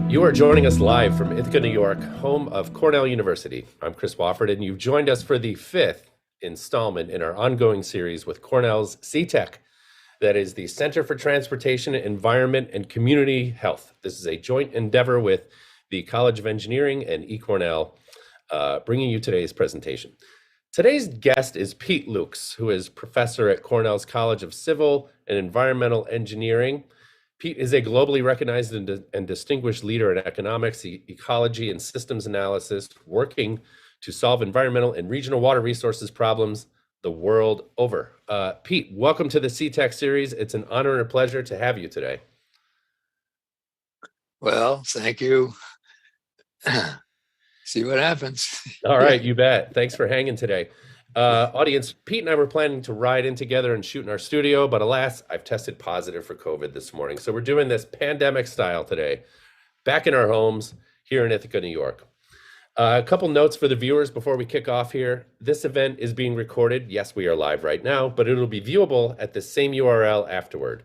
You are joining us live from Ithaca, New York, home of Cornell University. I'm Chris Wofford, and you've joined us for the fifth installment in our ongoing series with Cornell's CTEC. That is the Center for Transportation, Environment, and Community Health. This is a joint endeavor with the College of Engineering and eCornell, bringing you today's presentation. Today's guest is Pete Loucks, who is professor at Cornell's College of Civil and Environmental Engineering. Pete is a globally recognized and distinguished leader in economics, ecology, and systems analysis, working to solve environmental and regional water resources problems the world over. Pete, welcome to the CTEC series. It's an honor and a pleasure to have you today. Well, thank you. See what happens. All right, you bet. Thanks for hanging today. Audience, Pete and I were planning to ride in together and shoot in our studio, but alas, I've tested positive for COVID this morning. So we're doing this pandemic style today, back in our homes here in Ithaca, New York. A couple notes for the viewers before we kick off here. This event is being recorded. Yes, we are live right now, but it'll be viewable at the same URL afterward.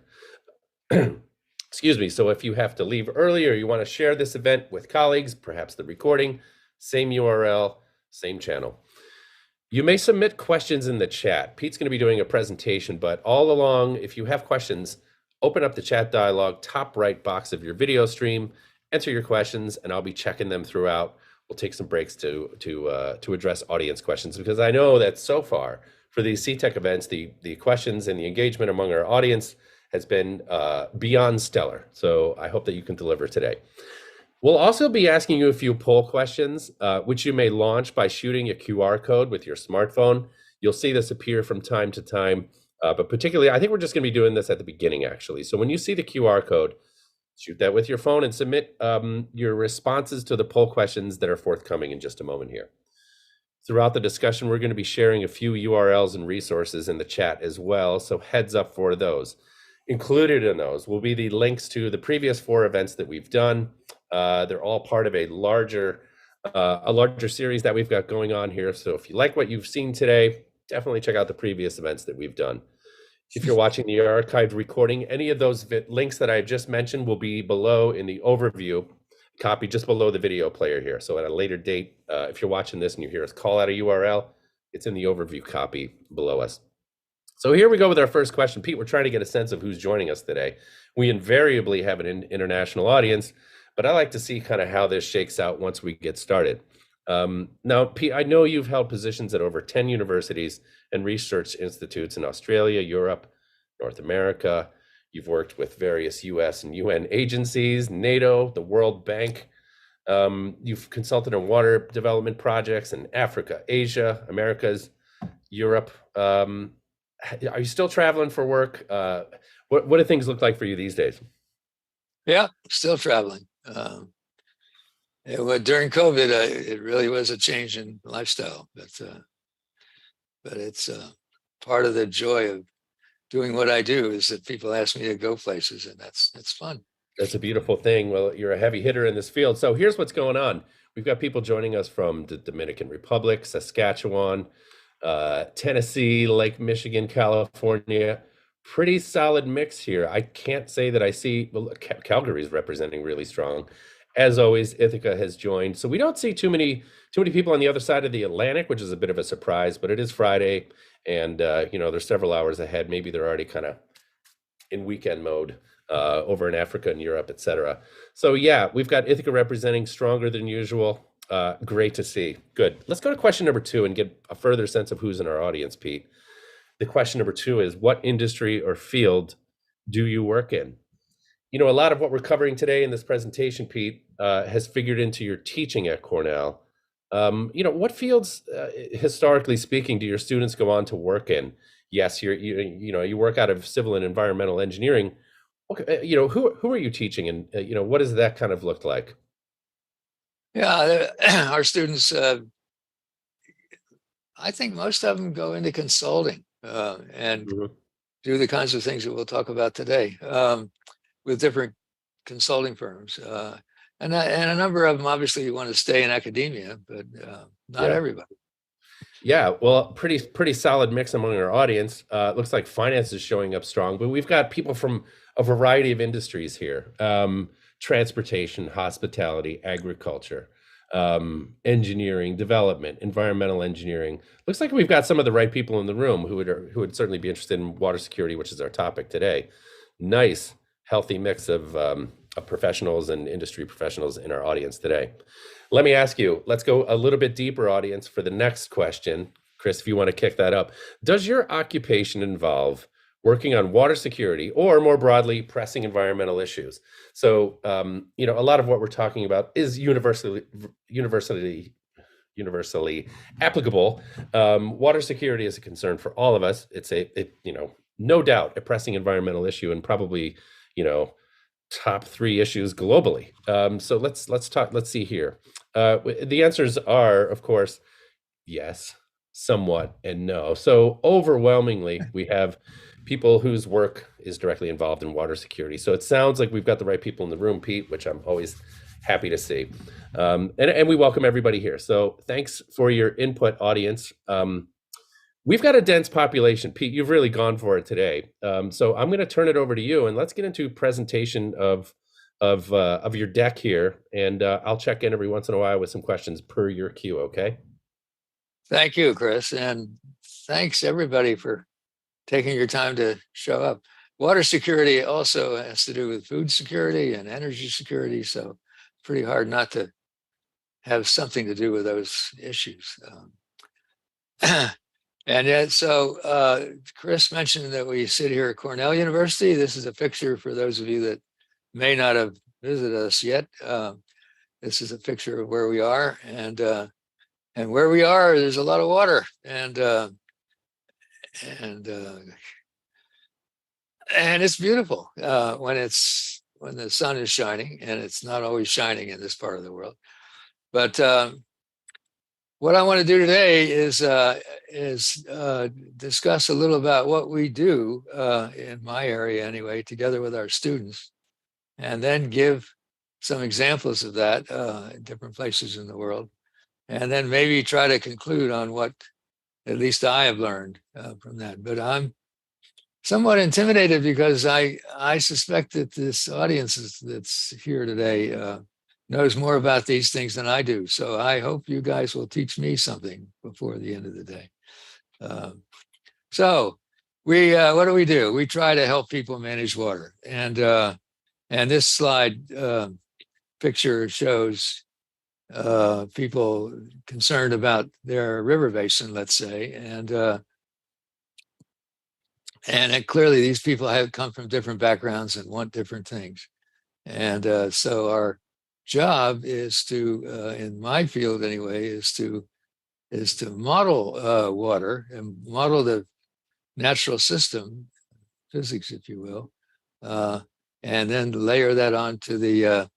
Excuse me. So if you have to leave early or you want to share this event with colleagues, perhaps the recording, same URL, same channel. You may submit questions in the chat. Pete's going to be doing a presentation, but all along, if you have questions, open up the chat dialog, top right box of your video stream, enter your questions, and I'll be checking them throughout. We'll take some breaks to address audience questions, because I know that so far for these CTEC events, the questions and the engagement among our audience has been beyond stellar. So I hope that you can deliver today. We'll also be asking you a few poll questions, which you may launch by shooting a QR code with your smartphone. You'll see this appear from time to time, but particularly, I think we're just going to be doing this at the beginning, actually. So when you see the QR code, shoot that with your phone and submit your responses to the poll questions that are forthcoming in just a moment here. Throughout the discussion, we're going to be sharing a few URLs and resources in the chat as well, so heads up for those. Included in those will be the links to the previous 4 events that we've done. They're all part of a larger series that we've got going on here. So if you like what you've seen today, definitely check out the previous events that we've done. If you're watching the archived recording, any of those links that I've just mentioned will be below in the overview copy, just below the video player here. So at a later date, if you're watching this and you hear us call out a URL, it's in the overview copy below us. So here we go with our first question. Pete, we're trying to get a sense of who's joining us today. We invariably have an international audience, but I like to see kind of how this shakes out once we get started. Now, Pete, I know you've held positions at over 10 universities and research institutes in Australia, Europe, North America. You've worked with various US and UN agencies, NATO, the World Bank. You've consulted on water development projects in Africa, Asia, Americas, Europe. Are you still traveling for work? What do things look like for you these days? Yeah, still traveling. During COVID, it really was a change in lifestyle, but it's part of the joy of doing what I do is that people ask me to go places, and that's fun. That's a beautiful thing. Well, you're a heavy hitter in this field. So here's what's going on. We've got people joining us from the Dominican Republic, Saskatchewan, Tennessee, Lake Michigan, California. Pretty solid mix here. I can't say that I see, well, Calgary's representing really strong. As always, Ithaca has joined. So we don't see too many people on the other side of the Atlantic, which is a bit of a surprise, but it is Friday and there's several hours ahead. Maybe they're already kind of in weekend mode over in Africa and Europe, etc. So yeah, we've got Ithaca representing stronger than usual. Great to see. Good. Let's go to question number 2 and get a further sense of who's in our audience, Pete. The question number 2 is, what industry or field do you work in? You know, a lot of what we're covering today in this presentation, Pete, has figured into your teaching at Cornell. What fields, historically speaking, do your students go on to work in? Yes, you work out of civil and environmental engineering. Okay, who are you teaching, and what does that kind of look like? Yeah, our students, I think most of them go into consulting and do the kinds of things that we'll talk about today with different consulting firms. And a number of them obviously want to stay in academia, but not everybody. Yeah, well, pretty solid mix among our audience. Looks like finance is showing up strong, but we've got people from a variety of industries here. transportation, hospitality, agriculture, engineering, development, environmental engineering. Looks like we've got some of the right people in the room who would certainly be interested in water security, which is our topic today. Nice, healthy mix of professionals and industry professionals in our audience today. Let me ask you, let's go a little bit deeper, audience, for the next question. Chris, if you want to kick that up. Does your occupation involve working on water security or, more broadly, pressing environmental issues? So, a lot of what we're talking about is universally applicable. Water security is a concern for all of us. It's no doubt a pressing environmental issue, and probably, top 3 issues globally. So let's talk. Let's see here. The answers are, of course, yes, somewhat, and no. So overwhelmingly, we have people whose work is directly involved in water security. So it sounds like we've got the right people in the room, Pete, which I'm always happy to see. And we welcome everybody here. So thanks for your input, audience. We've got a dense population. Pete, you've really gone for it today. So I'm going to turn it over to you, and let's get into presentation of your deck here. And I'll check in every once in a while with some questions per your cue. Okay. Thank you, Chris, and thanks everybody for taking your time to show up. Water security also has to do with food security and energy security, so pretty hard not to have something to do with those issues. And yet, so Chris mentioned that we sit here at Cornell University. This is a picture for those of you that may not have visited us yet. This is a picture of where we are, and where we are, there's a lot of water, and it's beautiful when the sun is shining, and it's not always shining in this part of the world. But what I want to do today is discuss a little about what we do in my area anyway, together with our students, and then give some examples of that in different places in the world, and then maybe try to conclude on what at least I have learned from that. But I'm somewhat intimidated because I suspect that this audience that's here today knows more about these things than I do. So I hope you guys will teach me something before the end of the day. So we what do? We try to help people manage water. And this slide picture shows people concerned about their river basin, let's say, and clearly these people have come from different backgrounds and want different things. And so our job is to, in my field anyway, is to model water and model the natural system, physics, if you will, and then layer that onto the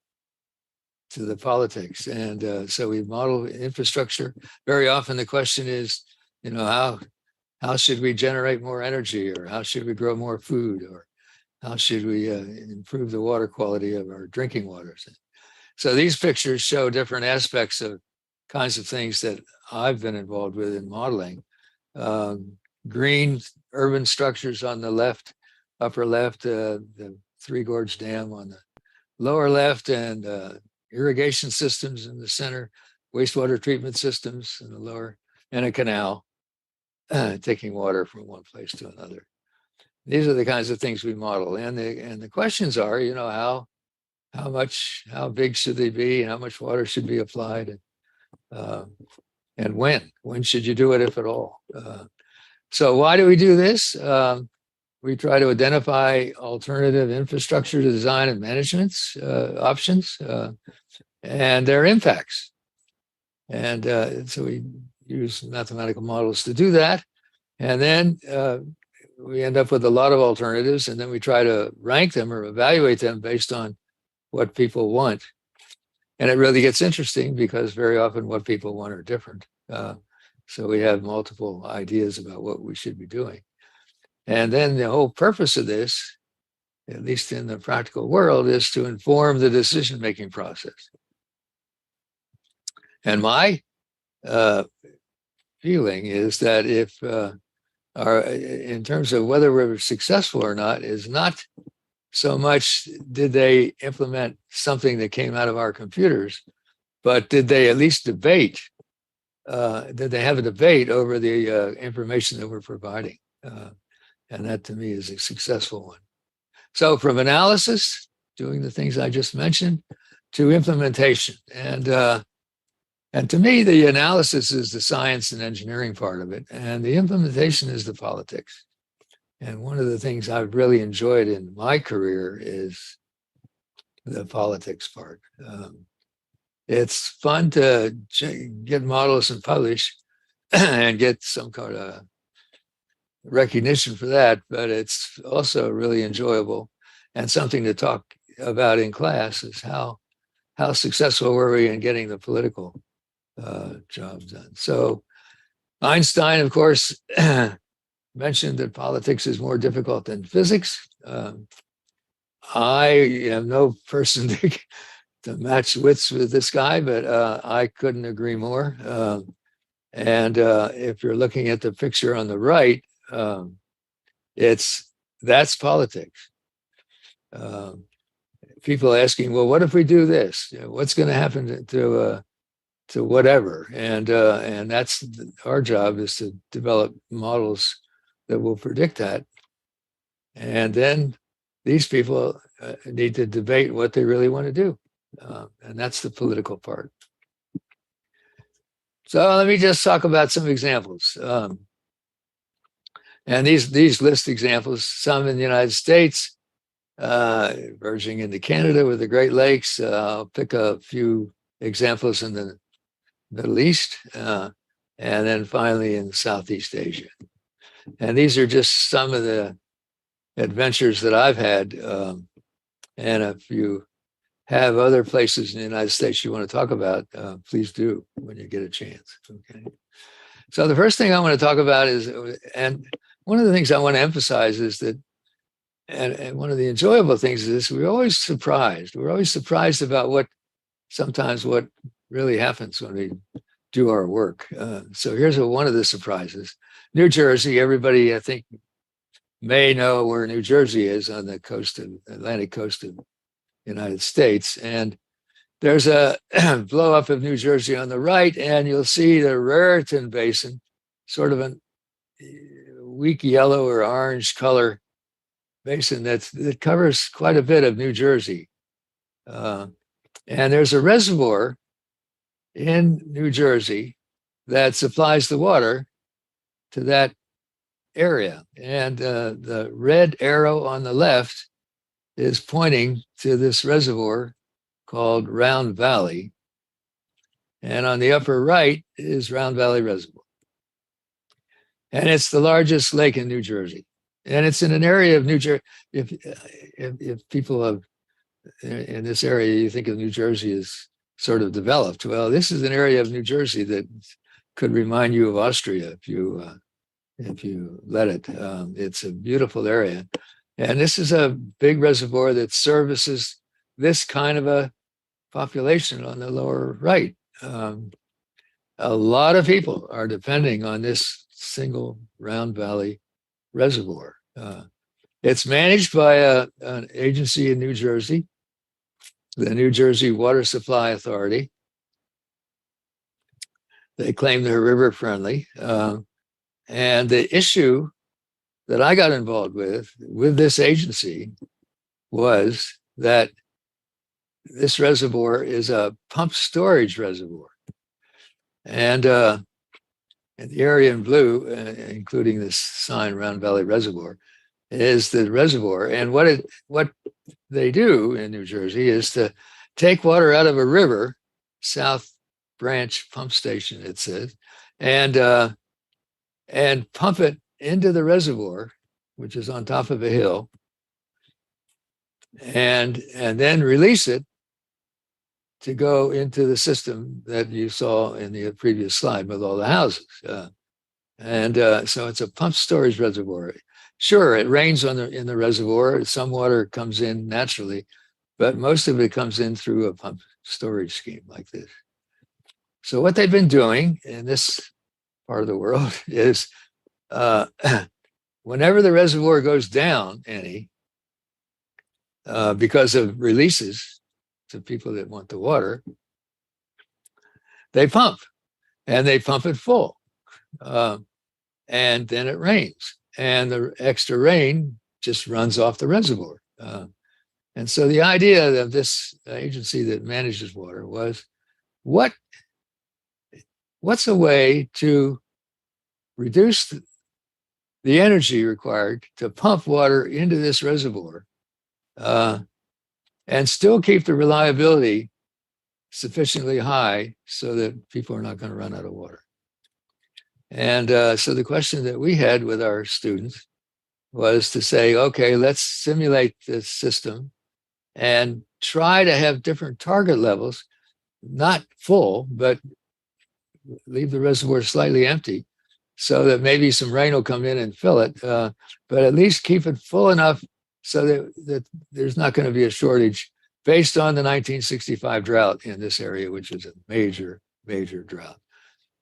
politics. And so we model infrastructure. Very often the question is, how should we generate more energy, or how should we grow more food, or how should we improve the water quality of our drinking waters? So these pictures show different aspects of kinds of things that I've been involved with in modeling. Green urban structures on the left, upper left, the Three Gorge Dam on the lower left, and irrigation systems in the center, wastewater treatment systems in the lower, and a canal taking water from one place to another. These are the kinds of things we model. And the questions are, how big should they be, and how much water should be applied, and when should you do it, if at all? So why do we do this? We try to identify alternative infrastructure design and management options and their impacts. And so we use mathematical models to do that. And then we end up with a lot of alternatives, and then we try to rank them or evaluate them based on what people want. And it really gets interesting because very often what people want are different. So we have multiple ideas about what we should be doing. And then the whole purpose of this, at least in the practical world, is to inform the decision-making process. And my feeling is that if in terms of whether we're successful or not, is not so much did they implement something that came out of our computers, but did they at least debate? Did they have a debate over the information that we're providing? And that to me is a successful one. So from analysis, doing the things I just mentioned, to implementation. And to me, the analysis is the science and engineering part of it, and the implementation is the politics. And one of the things I've really enjoyed in my career is the politics part. It's fun to get models and publish and get some kind of recognition for that, but it's also really enjoyable and something to talk about in class is how successful were we in getting the political jobs done. So Einstein, of course, mentioned that politics is more difficult than physics. I am no person to match wits with this guy, but I couldn't agree more. And if you're looking at the picture on the right, that's politics. People asking, well, what if we do this? What's going to happen to whatever? And that's our job, is to develop models that will predict that. And then these people need to debate what they really want to do. And that's the political part. So let me just talk about some examples. And these list examples, some in the United States, verging into Canada with the Great Lakes. I'll pick a few examples in the Middle East, and then finally in Southeast Asia. And these are just some of the adventures that I've had. And if you have other places in the United States you want to talk about, please do when you get a chance. Okay. So the first thing I want to talk about is, and one of the things I want to emphasize is that, and one of the enjoyable things is we're always surprised. We're always surprised about what really happens when we do our work. So here's one of the surprises. New Jersey, everybody I think may know where New Jersey is, on the Atlantic coast of the United States. And there's a blow up of New Jersey on the right, and you'll see the Raritan Basin, sort of a weak yellow or orange color basin that covers quite a bit of New Jersey. And there's a reservoir in New Jersey that supplies the water to that area. And the red arrow on the left is pointing to this reservoir called Round Valley. And on the upper right is Round Valley Reservoir. And it's the largest lake in New Jersey. And it's in an area of New Jersey. If people have in this area, you think of New Jersey as sort of developed. Well, this is an area of New Jersey that could remind you of Austria if you let it. It's a beautiful area. And this is a big reservoir that services this kind of a population on the lower right. A lot of people are depending on this single Round Valley reservoir. It's managed by an agency in New Jersey, the New Jersey Water Supply Authority. They claim they're river friendly. And the issue that I got involved with this agency was that this reservoir is a pump storage reservoir. And the area in blue, including this sign, Round Valley Reservoir, is the reservoir. And what they do in New Jersey is to take water out of a river, South Branch Pump Station, it says, and pump it into the reservoir, which is on top of a hill, and then release it to go into the system that you saw in the previous slide with all the houses. So it's a pump storage reservoir. Sure, it rains in the reservoir. Some water comes in naturally, but most of it comes in through a pump storage scheme like this. So what they've been doing in this part of the world is whenever the reservoir goes down any, because of releases to people that want the water, they pump, and they pump it full. And then it rains, and the extra rain just runs off the reservoir. And so the idea of this agency that manages water was, what's a way to reduce the energy required to pump water into this reservoir and still keep the reliability sufficiently high so that people are not going to run out of water. And so the question that we had with our students was to say, okay, let's simulate this system and try to have different target levels, not full, but leave the reservoir slightly empty so that maybe some rain will come in and fill it, but at least keep it full enough so that there's not going to be a shortage based on the 1965 drought in this area, which is a major, major drought.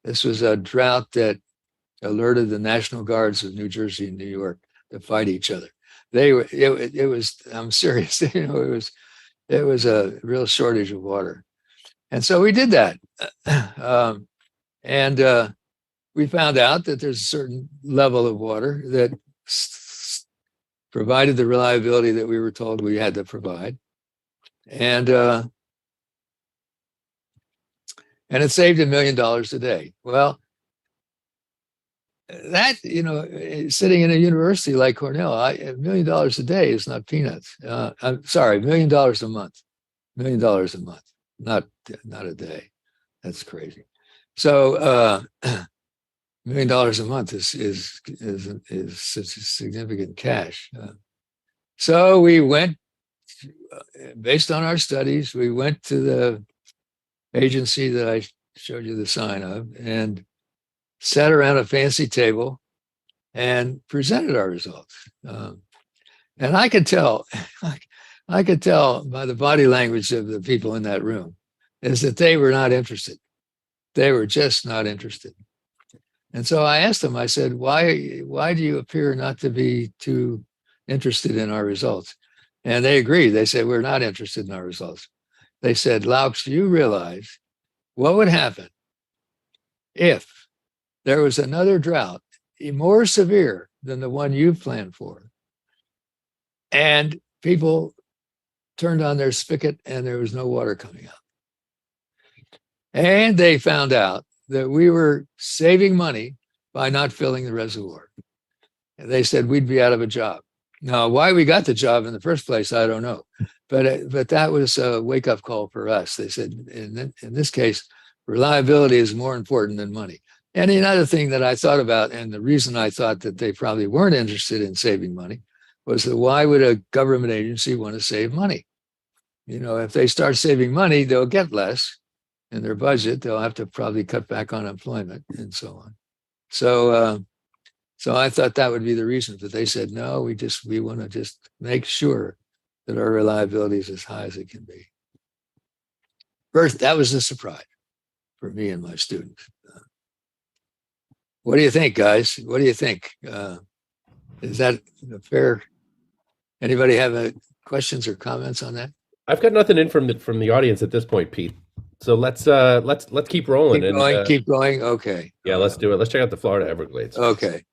This was a drought that alerted the National Guards of New Jersey and New York to fight each other. It was, I'm serious, it was a real shortage of water. And so we did that. And we found out that there's a certain level of water that provided the reliability that we were told we had to provide. And it saved $1 million a day. Well, that, sitting in a university like Cornell, $1 million a day is not peanuts. I'm sorry, $1 million a month. $1 million a month, not a day. That's crazy. So $1 million a month is significant cash. So we went, based on our studies, we went to the agency that I showed you the sign of and sat around a fancy table and presented our results. And I could tell, I could tell by the body language of the people in that room is that they were not interested. They were just not interested. And so I asked them, I said, why do you appear not to be too interested in our results? And they agreed. They said, we're not interested in our results. They said, Loucks, do you realize what would happen if there was another drought more severe than the one you planned for, and people turned on their spigot and there was no water coming out? And they found out that we were saving money by not filling the reservoir. And they said we'd be out of a job. Now, why we got the job in the first place, I don't know. But that was a wake-up call for us. They said, in this case, reliability is more important than money. And another thing that I thought about, and the reason I thought that they probably weren't interested in saving money, was that why would a government agency want to save money? If they start saving money, they'll get less in their budget. They'll have to probably cut back on employment and so on. So I thought that would be the reason. But they said, no, we want to just make sure that our reliability is as high as it can be. First, that was a surprise for me and my students. What do you think, guys? What do you think? Is that fair? Anybody have questions or comments on that? I've got nothing in from the audience at this point, Pete. So let's keep rolling. Keep going. Okay. Yeah, let's do it. Let's check out the Florida Everglades. Okay.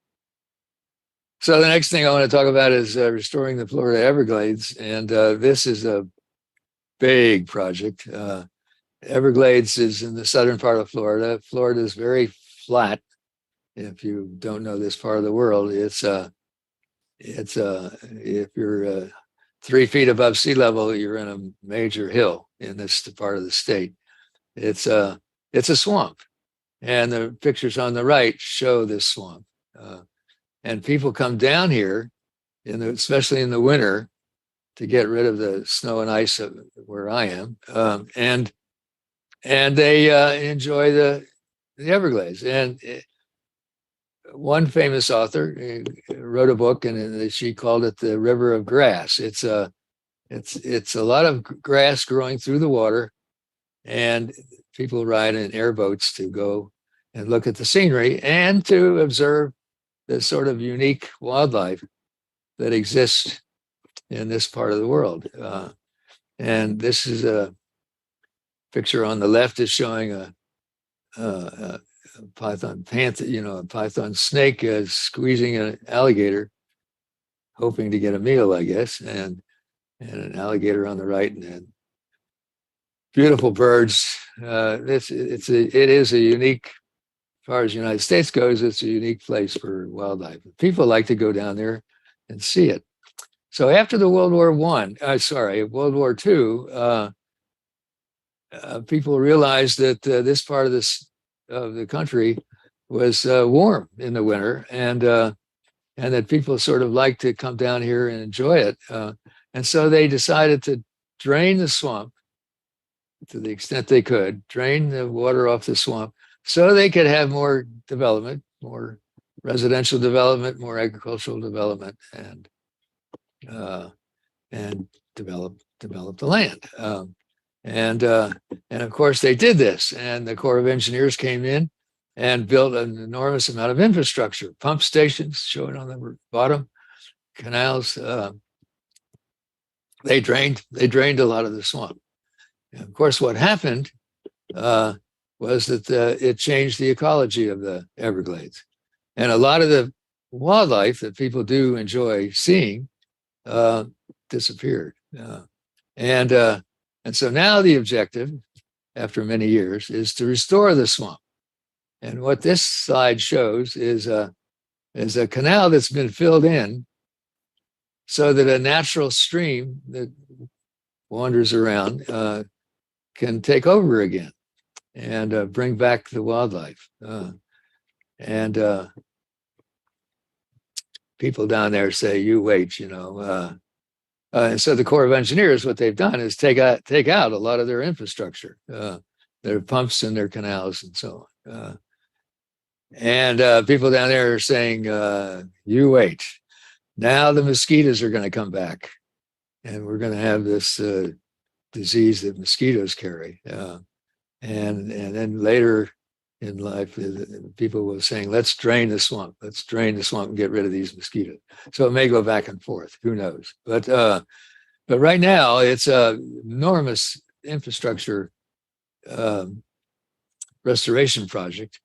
So the next thing I want to talk about is restoring the Florida Everglades, and this is a big project. Everglades is in the southern part of Florida. Florida is very flat. If you don't know this part of the world, it's if you're 3 feet above sea level, you're in a major hill in this part of the state. It's a swamp, and the pictures on the right show this swamp. And people come down here, especially in the winter, to get rid of the snow and ice where I am, and they enjoy the Everglades. And one famous author wrote a book, and she called it the River of Grass. It's a lot of grass growing through the water, and people ride in airboats to go and look at the scenery and to observe the sort of unique wildlife that exists in this part of the world. And this is a picture on the left is showing a python panther, a python snake squeezing an alligator, hoping to get a meal, I guess, and an alligator on the right, and beautiful birds. It is a unique, as far as the United States goes, it's a unique place for wildlife. People like to go down there and see it. So after the World War World War II, people realized that this part of the country was warm in the winter, and that people sort of like to come down here and enjoy it. And so they decided to drain the swamp to the extent they could, drain the water off the swamp so they could have more development, more residential development, more agricultural development, and develop the land. And of course they did this, and the Corps of Engineers came in and built an enormous amount of infrastructure, pump stations shown on the bottom, canals. They drained a lot of the swamp. And of course, what happened was that it changed the ecology of the Everglades, and a lot of the wildlife that people do enjoy seeing disappeared. And so now the objective, after many years, is to restore the swamp. And what this slide shows is a canal that's been filled in so that a natural stream that wanders around can take over again and bring back the wildlife. And people down there say, "You wait," And so the Corps of Engineers, what they've done is take out a lot of their infrastructure, their pumps and their canals and so on. And people down there are saying, "You wait. Now the mosquitoes are going to come back, and we're going to have this disease that mosquitoes carry." And then later in life, people were saying, "Let's drain the swamp. Let's drain the swamp and get rid of these mosquitoes." So it may go back and forth. Who knows? But right now, it's an enormous infrastructure restoration project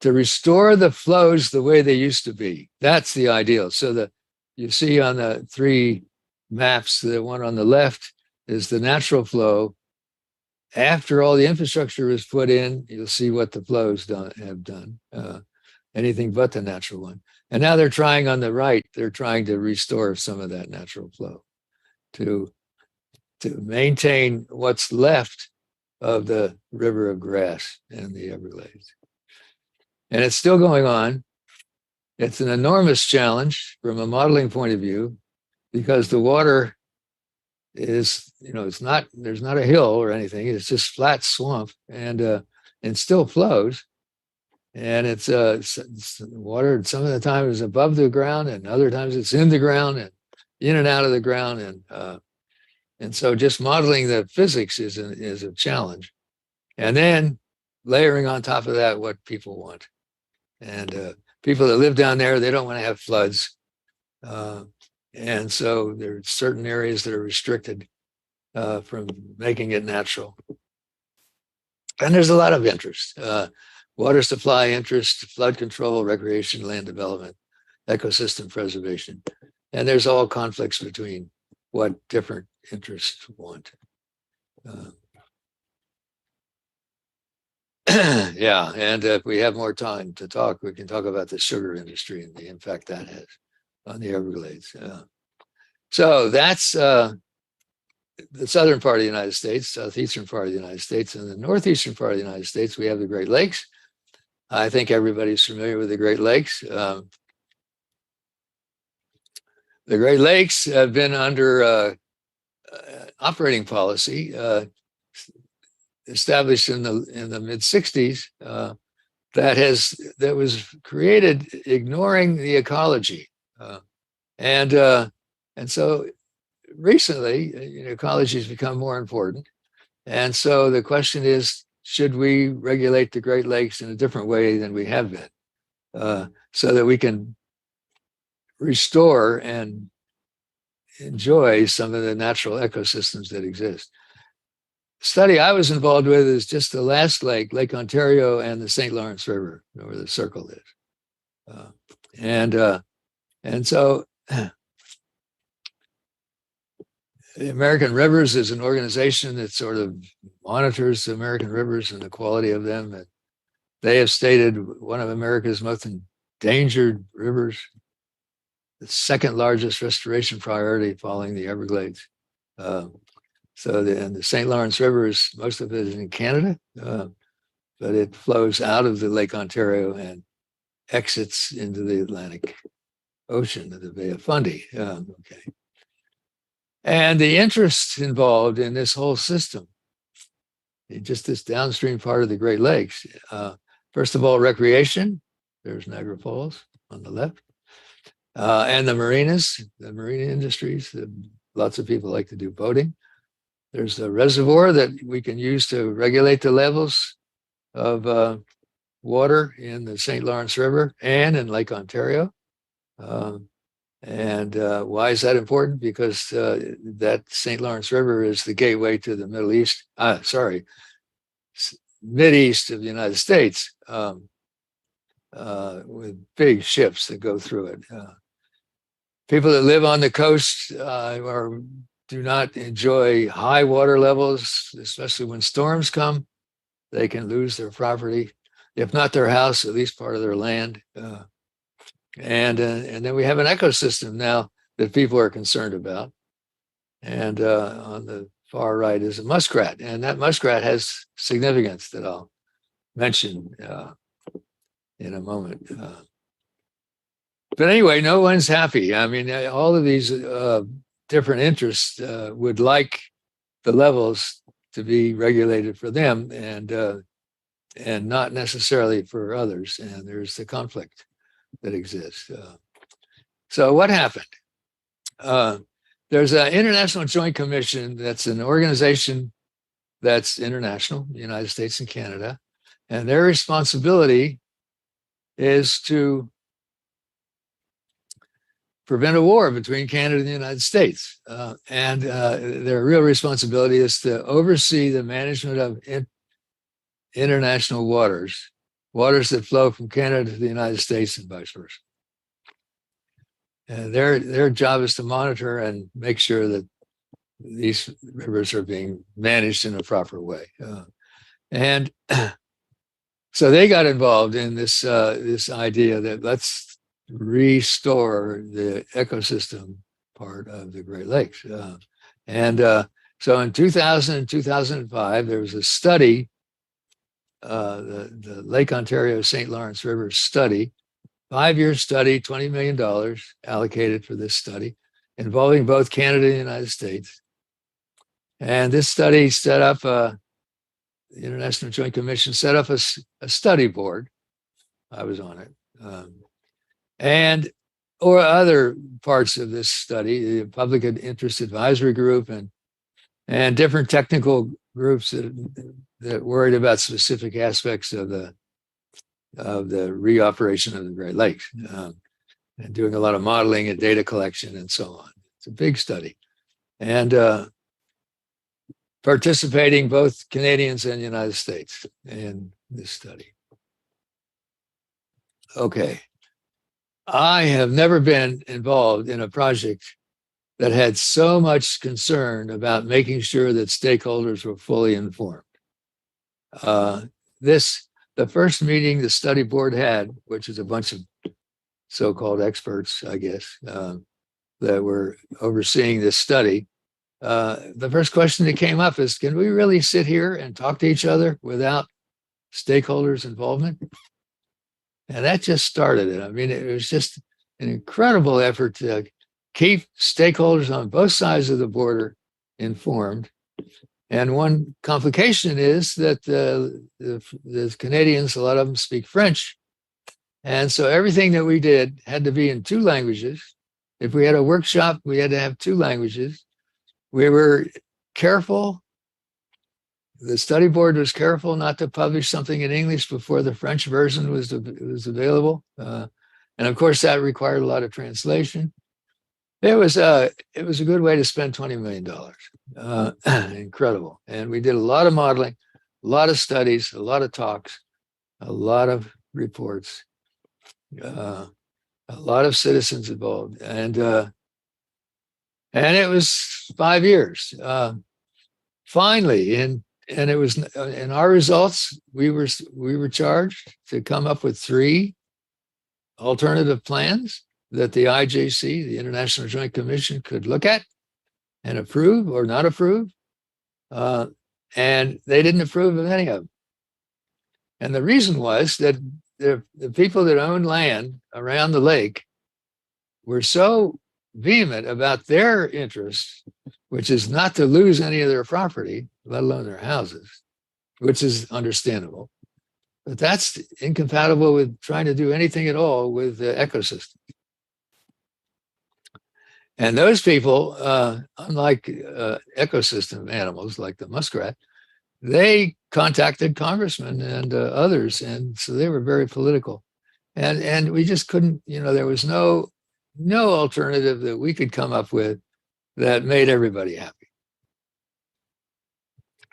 to restore the flows the way they used to be. That's the ideal. So that you see on the three maps, the one on the left is the natural flow. After all the infrastructure is put in, you'll see what the flows have done, anything but the natural one. And now they're trying on the right, they're trying to restore some of that natural flow to maintain what's left of the river of grass and the Everglades. And it's still going on. It's an enormous challenge from a modeling point of view, because the water is, there's not a hill or anything. It's just flat swamp, and still flows. And it's water. Some of the time is above the ground, and other times it's in the ground and in and out of the ground. And so just modeling the physics is a challenge. And then layering on top of that what people want. And people that live down there, they don't want to have floods. And so there are certain areas that are restricted from making it natural. And there's a lot of interest. Water supply interest, flood control, recreation, land development, ecosystem preservation. And there's all conflicts between what different interests want. Yeah, and if we have more time to talk, we can talk about the sugar industry and the impact that has on the Everglades. So that's the southern part of the United States, southeastern part of the United States, and the northeastern part of the United States, we have the Great Lakes. I think everybody's familiar with the Great Lakes. The Great Lakes have been under operating policy established in the mid 60s that was created ignoring the ecology, and so recently ecology has become more important, and so the question is, should we regulate the Great Lakes in a different way than we have been, so that we can restore and enjoy some of the natural ecosystems that exist. The study I was involved with is just the last lake, Lake Ontario, and the St. Lawrence River, where the circle is. And so the American Rivers is an organization that sort of monitors the American rivers and the quality of them. And they have stated one of America's most endangered rivers, the second largest restoration priority following the Everglades. So the St. Lawrence River is, most of it is in Canada, but it flows out of the Lake Ontario and exits into the Atlantic Ocean, the Bay of Fundy. Okay. And the interest involved in this whole system, in just this downstream part of the Great Lakes, first of all, recreation. There's Niagara Falls on the left. And the marinas, the marine industries. Lots of people like to do boating. There's the reservoir that we can use to regulate the levels of water in the St. Lawrence River and in Lake Ontario. And why is that important? Because that St. Lawrence River is the gateway to the Mideast of the United States, with big ships that go through it. People that live on the coast do not enjoy high water levels, especially when storms come. They can lose their property, if not their house, at least part of their land. And then we have an ecosystem now that people are concerned about. And on the far right is a muskrat. And that muskrat has significance that I'll mention in a moment. But anyway, no one's happy. I mean, all of these different interests would like the levels to be regulated for them and not necessarily for others. And there's the conflict that exists. So what happened? There's an International Joint Commission that's an organization that's international, the United States and Canada, and their responsibility is to prevent a war between Canada and the United States. And their real responsibility is to oversee the management of international waters that flow from Canada to the United States and vice versa. And their job is to monitor and make sure that these rivers are being managed in a proper way. And so they got involved in this idea that let's restore the ecosystem part of the Great Lakes. So in 2000 and 2005, there was a study, the Lake Ontario St. Lawrence River study, 5-year study, $20 million allocated for this study, involving both Canada and the United States. And this study set up, the International Joint Commission set up a study board. I was on it. Or other parts of this study, the Public Interest Advisory Group and different technical groups that worried about specific aspects of the reoperation of the Great Lakes, and doing a lot of modeling and data collection and so on. It's a big study. And participating both Canadians and United States in this study. Okay. I have never been involved in a project that had so much concern about making sure that stakeholders were fully informed. The first meeting the study board had, which is a bunch of so-called experts, I guess, that were overseeing this study, the first question that came up is, can we really sit here and talk to each other without stakeholders' involvement? And that just started it. I mean, it was just an incredible effort to keep stakeholders on both sides of the border informed. And one complication is that the Canadians, a lot of them speak French. And so everything that we did had to be in 2 languages. If we had a workshop, we had to have 2 languages. We were careful. The study board was careful not to publish something in English before the French version was available. And of course, that required a lot of translation. it was a good way to spend $20 million. Incredible. And we did a lot of modeling, a lot of studies, a lot of talks, a lot of reports, a lot of citizens involved, and it was 5 years. Finally, and it was in our results, we were charged to come up with 3 alternative plans that the IJC, the International Joint Commission, could look at and approve or not approve. And they didn't approve of any of them. And the reason was that the people that owned land around the lake were so vehement about their interests, which is not to lose any of their property, let alone their houses, which is understandable. But that's incompatible with trying to do anything at all with the ecosystem. And those people, unlike ecosystem animals like the muskrat, they contacted congressmen and others, and so they were very political. And we just couldn't, there was no alternative that we could come up with that made everybody happy.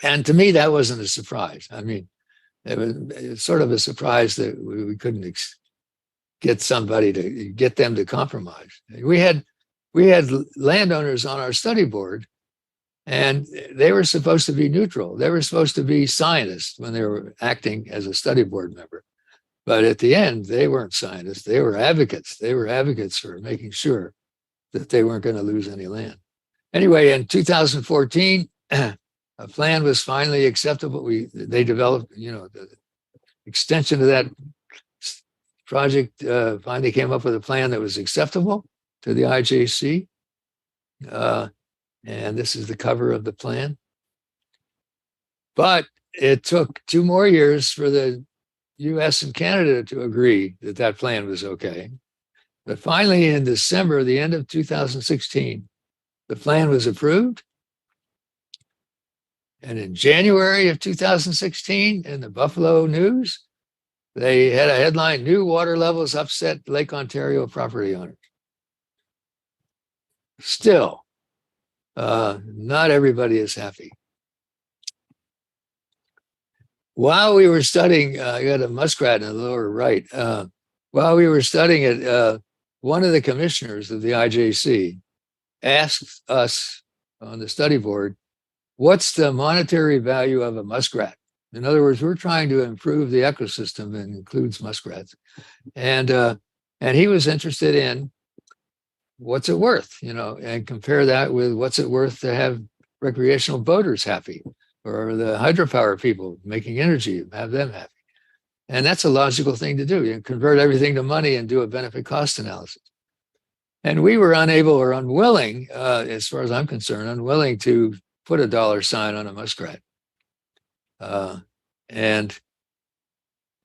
And to me, that wasn't a surprise. I mean, it was sort of a surprise that we couldn't get somebody to get them to compromise. We had landowners on our study board, and they were supposed to be neutral. They were supposed to be scientists when they were acting as a study board member. But at the end, they weren't scientists. They were advocates. They were advocates for making sure that they weren't going to lose any land. Anyway, in 2014, a plan was finally acceptable. They developed, the extension of that project finally came up with a plan that was acceptable to the IJC. And this is the cover of the plan. But it took 2 more years for the US and Canada to agree that that plan was okay. But finally, in December, the end of 2016, the plan was approved. And in January of 2016, in the Buffalo News, they had a headline, "New water levels upset Lake Ontario property owners." Still, not everybody is happy. While we were studying, I got a muskrat in the lower right. While we were studying it, one of the commissioners of the IJC asked us on the study board, "What's the monetary value of a muskrat?" In other words, we're trying to improve the ecosystem and includes muskrats. And he was interested in what's it worth, and compare that with what's it worth to have recreational boaters happy, or the hydropower people making energy, have them happy. And that's a logical thing to do. You convert everything to money and do a benefit cost analysis. And we were unable or unwilling, as far as I'm concerned, unwilling to put a dollar sign on a muskrat. And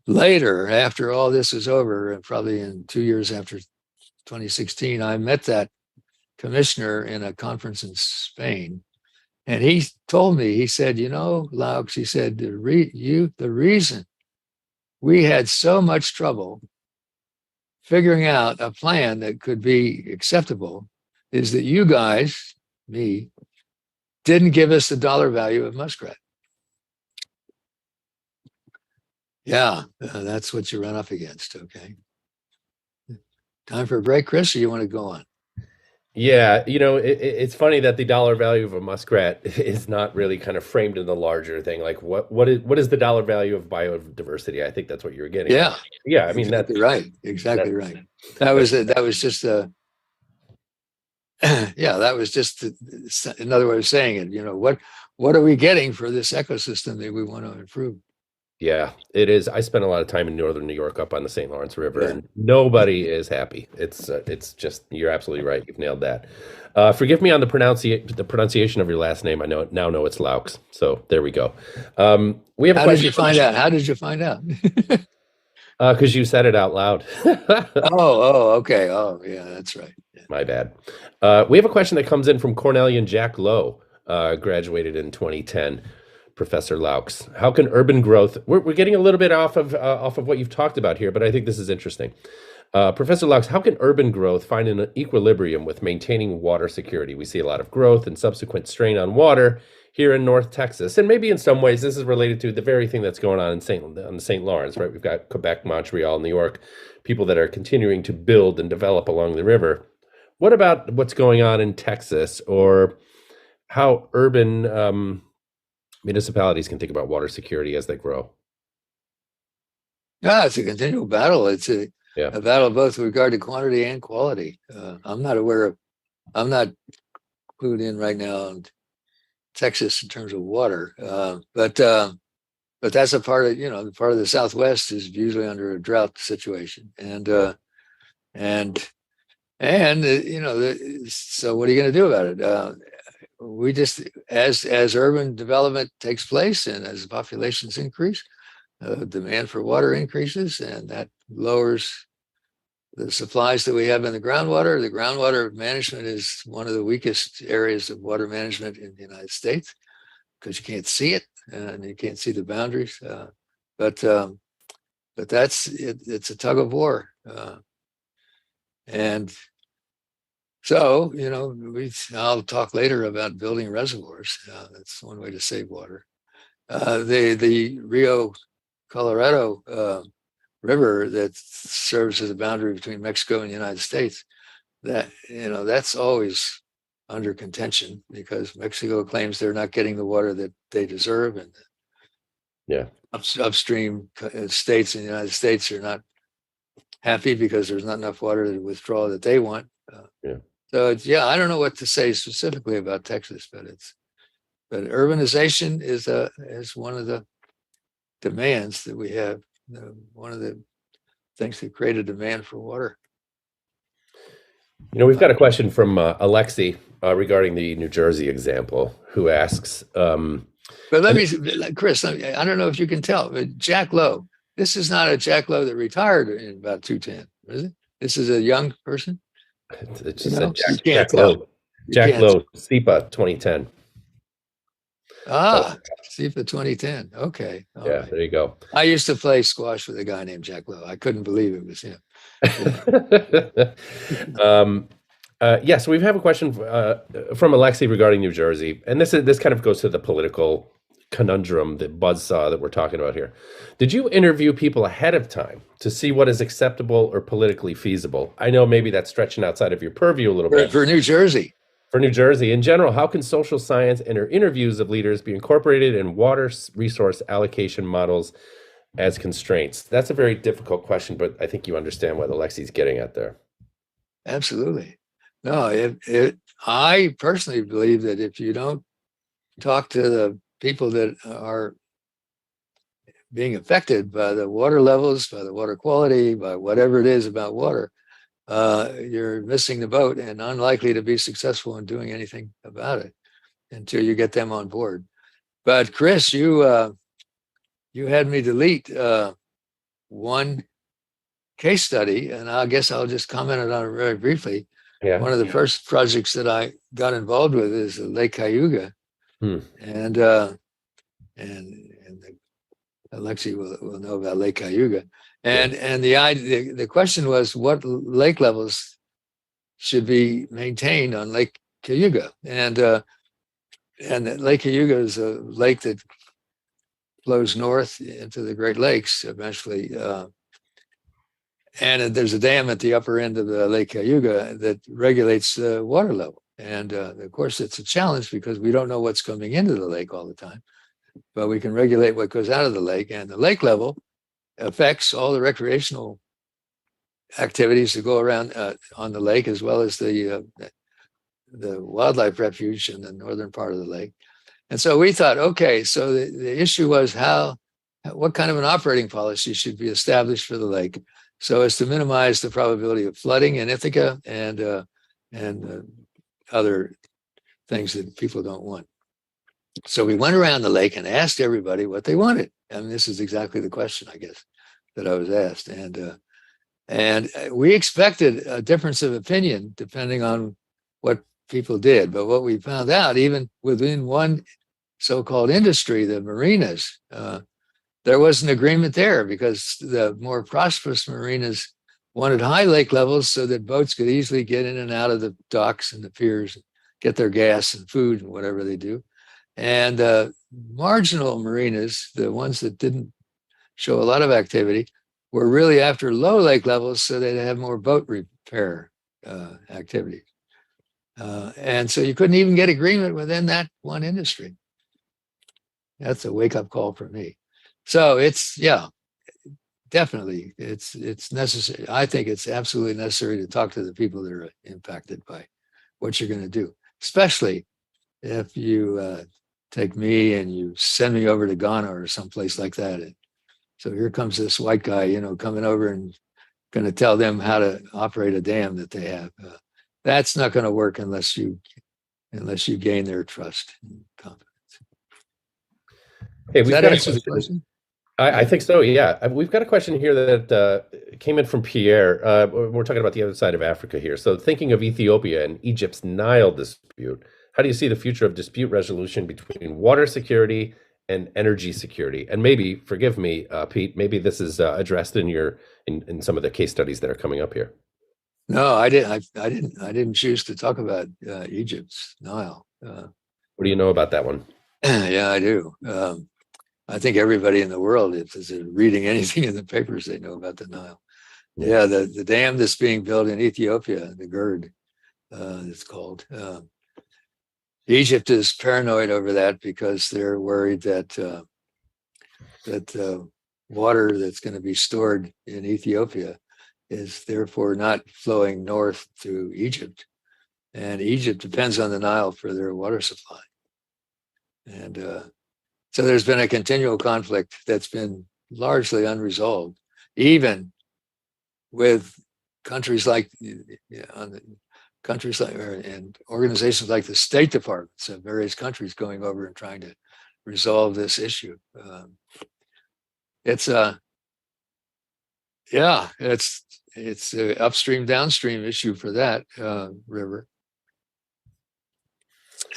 later, after all this is over, and probably in 2 years after 2016, I met that commissioner in a conference in Spain. And he told me, he said, Loucks, he said, the reason we had so much trouble figuring out a plan that could be acceptable is that you guys, me, didn't give us the dollar value of muskrat. Yeah, that's what you run up against, okay? Time for a break, Chris, or you want to go on? Yeah, it's funny that the dollar value of a muskrat is not really kind of framed in the larger thing. Like what is the dollar value of biodiversity? I think that's what you were getting at. Yeah, I mean, exactly right. Exactly right. That was just another way of saying it. What are we getting for this ecosystem that we want to improve? Yeah, it is. I spent a lot of time in northern New York up on the St. Lawrence River, and nobody is happy. It's just, you're absolutely right. You've nailed that. Forgive me on the pronunciation of your last name. I now know it's Loucks. So there we go. We have. How did you find out? How did you find out? Because you said it out loud. Okay. Oh, yeah, that's right. Yeah. My bad. We have a question that comes in from Cornellian Jack Lowe, graduated in 2010. Professor Loucks, how can urban growth? We're getting a little bit off of what you've talked about here, but I think this is interesting. Professor Loucks, how can urban growth find an equilibrium with maintaining water security? We see a lot of growth and subsequent strain on water here in North Texas, and maybe in some ways this is related to the very thing that's going on on the St. Lawrence, right? We've got Quebec, Montreal, New York, people that are continuing to build and develop along the river. What about what's going on in Texas, or how urban municipalities can think about water security as they grow? Yeah, it's a continual battle. It's a Yeah. battle both with regard to quantity and quality. I'm not aware of, I'm not clued in right now on Texas in terms of water, but that's a part of, the part of the Southwest is usually under a drought situation, and so what are you going to do about it? We just, as urban development takes place and as populations increase, demand for water increases, and that lowers the supplies that we have in the groundwater. The groundwater management is one of the weakest areas of water management in the United States because you can't see it and you can't see the boundaries. But that's it, it's a tug of war, and so I'll talk later about building reservoirs. That's one way to save water. The Rio Colorado river that serves as a boundary between Mexico and the United States, that's always under contention because Mexico claims they're not getting the water that they deserve, and upstream states in the United States are not happy because there's not enough water to withdraw that they want. So I don't know what to say specifically about Texas, but urbanization is one of the demands that we have. One of the things that create a demand for water. We've got a question from Alexi regarding the New Jersey example, who asks. But let me, Chris, I don't know if you can tell, but Jack Lowe, this is not a Jack Lowe that retired in about 2010, is it? This is a young person. It's just Jack Lowe. Jack Lowe, SEPA 2010. SEPA 2010. Okay. Right. There you go. I used to play squash with a guy named Jack Lowe. I couldn't believe it was him. So we have a question from Alexi regarding New Jersey, and this kind of goes to the political conundrum, the buzzsaw that we're talking about here. Did you interview people ahead of time to see what is acceptable or politically feasible? I know maybe that's stretching outside of your purview a little bit. For New Jersey. For New Jersey in general, how can social science and interviews of leaders be incorporated in water resource allocation models as constraints? That's a very difficult question, but I think you understand what Alexi's getting at there. Absolutely. No, I personally believe that if you don't talk to the people that are being affected by the water levels, by the water quality, by whatever it is about water, you're missing the boat and unlikely to be successful in doing anything about it until you get them on board. But Chris, you had me delete one case study, and I guess I'll just comment on it very briefly. One of the first projects that I got involved with is Lake Cayuga, and Alexi will know about Lake Cayuga. And the question was what lake levels should be maintained on Lake Cayuga, and Lake Cayuga is a lake that flows north into the Great Lakes eventually, and there's a dam at the upper end of the Lake Cayuga that regulates the water level. And of course, it's a challenge because we don't know what's coming into the lake all the time, but we can regulate what goes out of the lake, and the lake level affects all the recreational activities that go around on the lake, as well as the wildlife refuge in the northern part of the lake. And so we thought, okay, so the issue was what kind of an operating policy should be established for the lake so as to minimize the probability of flooding in Ithaca and other things that people don't want. So we went around the lake and asked everybody what they wanted. And this is exactly the question, I guess, that I was asked. And we expected a difference of opinion depending on what people did. But what we found out, even within one so-called industry, the marinas, there was an agreement there because the more prosperous marinas wanted high lake levels so that boats could easily get in and out of the docks and the piers, get their gas and food and whatever they do. And marginal marinas, the ones that didn't show a lot of activity, were really after low lake levels so they'd have more boat repair activity. And so you couldn't even get agreement within that one industry. That's a wake-up call for me. So it's, yeah, definitely, it's necessary. I think it's absolutely necessary to talk to the people that are impacted by what you're going to do, especially if you take me and you send me over to Ghana or someplace like that. And so here comes this white guy, you know, coming over and going to tell them how to operate a dam that they have. That's not going to work unless you gain their trust and confidence. Hey, Does that answer the question? I think so, yeah. We've got a question here that came in from Pierre. We're talking about the other side of Africa here. So thinking of Ethiopia and Egypt's Nile dispute, how do you see the future of dispute resolution between water security and energy security? And maybe, forgive me, Pete, maybe this is addressed in some of the case studies that are coming up here. No, I didn't choose to talk about Egypt's Nile. What do you know about that one? Yeah, I do. I think everybody in the world, if they're reading anything in the papers, they know about the Nile. Yeah, the dam that's being built in Ethiopia, the GERD, it's called. Egypt is paranoid over that because they're worried that water that's going to be stored in Ethiopia is therefore not flowing north to Egypt. And Egypt depends on the Nile for their water supply. And so there's been a continual conflict that's been largely unresolved, even with countries like and organizations like the State Departments of various countries going over and trying to resolve this issue. It's an upstream downstream issue for that river.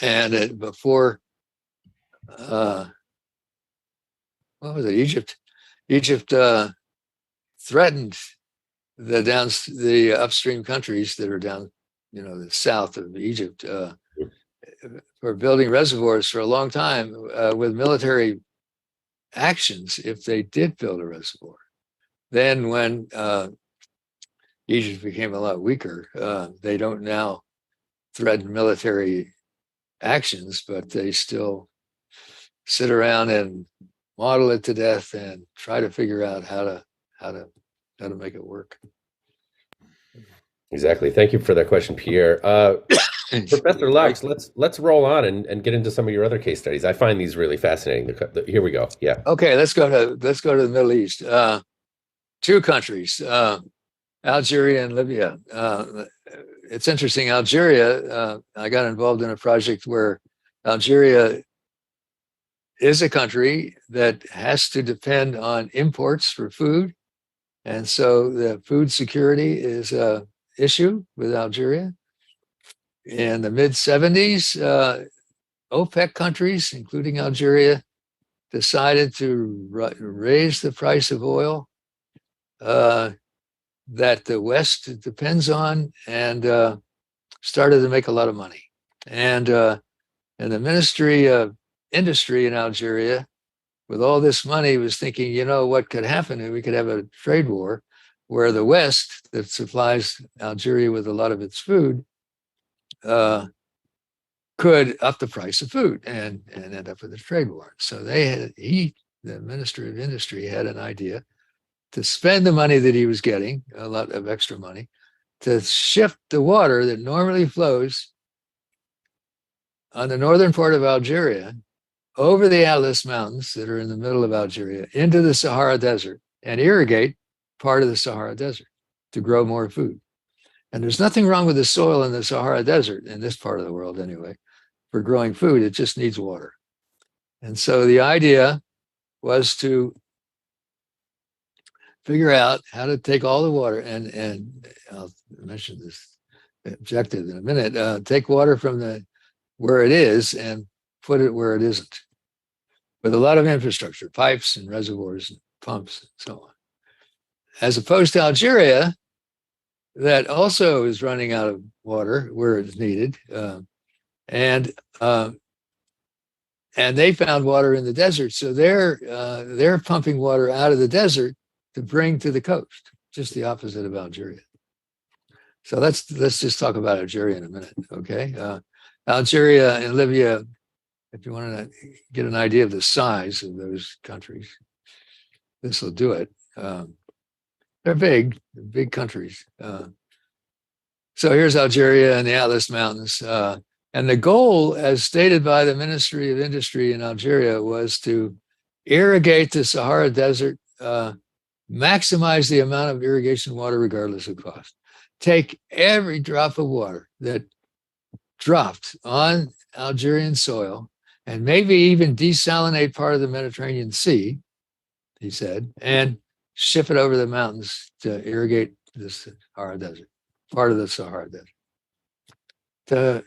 And before what was it? Egypt threatened the upstream countries that are down, the south of Egypt, for building reservoirs for a long time with military actions if they did build a reservoir. Then when Egypt became a lot weaker, they don't now threaten military actions, but they still sit around and model it to death and try to figure out how to make it work. Exactly. Thank you for that question, Pierre. Professor Loucks, let's roll on and get into some of your other case studies. I find these really fascinating. Here we go. Yeah. Okay, let's go to the Middle East. Two countries, Algeria and Libya. It's interesting. Algeria, I got involved in a project where Algeria is a country that has to depend on imports for food. And so the food security is an issue with Algeria. In the mid-70s, OPEC countries, including Algeria, decided to raise the price of oil that the West depends on, and started to make a lot of money. And the Ministry of Industry in Algeria, with all this money, was thinking, what could happen? We could have a trade war where the West, that supplies Algeria with a lot of its food, could up the price of food and end up with a trade war. So the Minister of Industry had an idea to spend the money that he was getting, a lot of extra money, to shift the water that normally flows on the northern part of Algeria over the Atlas Mountains that are in the middle of Algeria into the Sahara Desert and irrigate part of the Sahara Desert to grow more food. And there's nothing wrong with the soil in the Sahara Desert, in this part of the world anyway, for growing food. It just needs water. And so the idea was to figure out how to take all the water, and I'll mention this objective in a minute, take water from where it is and put it where it isn't, with a lot of infrastructure, pipes and reservoirs and pumps and so on. As opposed to Algeria, that also is running out of water where it's needed, and they found water in the desert, so they're pumping water out of the desert to bring to the coast, just the opposite of Algeria. So let's just talk about Algeria in a minute, okay? Algeria and Libya, if you want to get an idea of the size of those countries, this will do it. They're big countries. So here's Algeria and the Atlas Mountains. And the goal, as stated by the Ministry of Industry in Algeria, was to irrigate the Sahara Desert, maximize the amount of irrigation water regardless of cost. Take every drop of water that dropped on Algerian soil and maybe even desalinate part of the Mediterranean Sea, he said, and ship it over the mountains to irrigate the Sahara Desert, part of the Sahara Desert,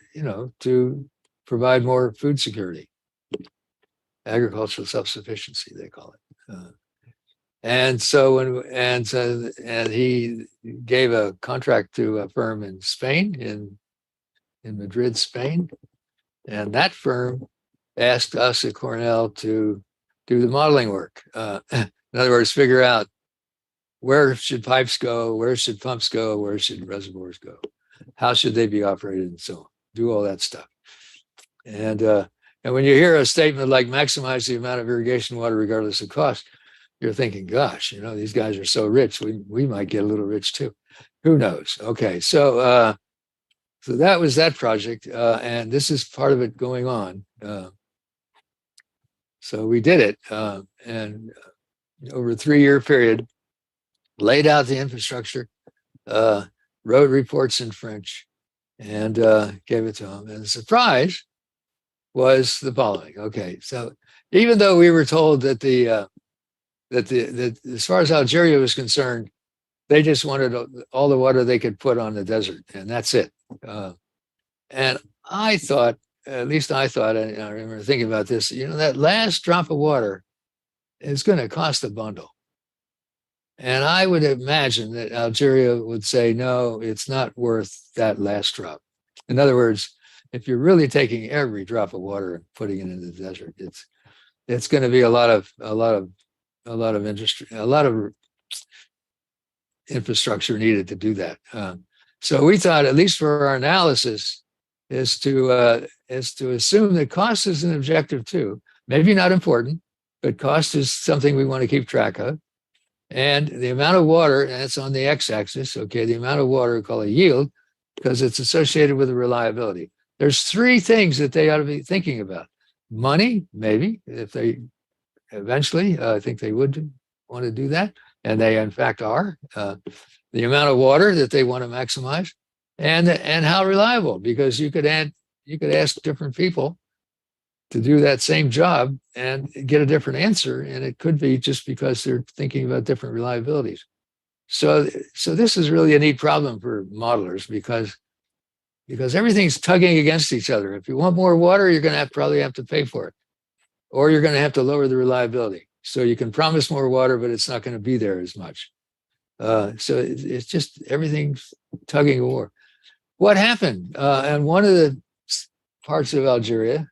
to provide more food security, agricultural self-sufficiency, they call it. And he gave a contract to a firm in Spain, in Madrid, Spain, and that firm asked us at Cornell to do the modeling work. In other words, figure out where should pipes go, where should pumps go, where should reservoirs go, how should they be operated, and so on. Do all that stuff. And when you hear a statement like maximize the amount of irrigation water regardless of cost, you're thinking, gosh, these guys are so rich, we might get a little rich too. Who knows? Okay, so that was that project, and this is part of it going on. So we did it, and over a 3-year period, laid out the infrastructure, wrote reports in French, and gave it to them. And the surprise was the following. Okay, so even though we were told that that as far as Algeria was concerned, they just wanted all the water they could put on the desert, and that's it. And I thought, at least I thought, and I remember thinking about this, that last drop of water is going to cost a bundle. And I would imagine that Algeria would say, no, it's not worth that last drop. In other words, if you're really taking every drop of water and putting it into the desert, it's going to be a lot of industry, a lot of infrastructure needed to do that. So we thought, at least for our analysis, is to assume that cost is an objective too. Maybe not important, but cost is something we want to keep track of. And the amount of water, and it's on the x-axis, okay, the amount of water we call a yield, because it's associated with the reliability. There's 3 things that they ought to be thinking about. Money, maybe, if they eventually, I think they would want to do that, and they in fact are. The amount of water that they want to maximize, and how reliable, because you could ask different people to do that same job and get a different answer, and it could be just because they're thinking about different reliabilities. So this is really a neat problem for modelers, because everything's tugging against each other. If you want more water, you're going to probably have to pay for it, or you're going to have to lower the reliability. So you can promise more water, but it's not going to be there as much. So it's just everything's tugging of war. What happened? And one of the parts of Algeria,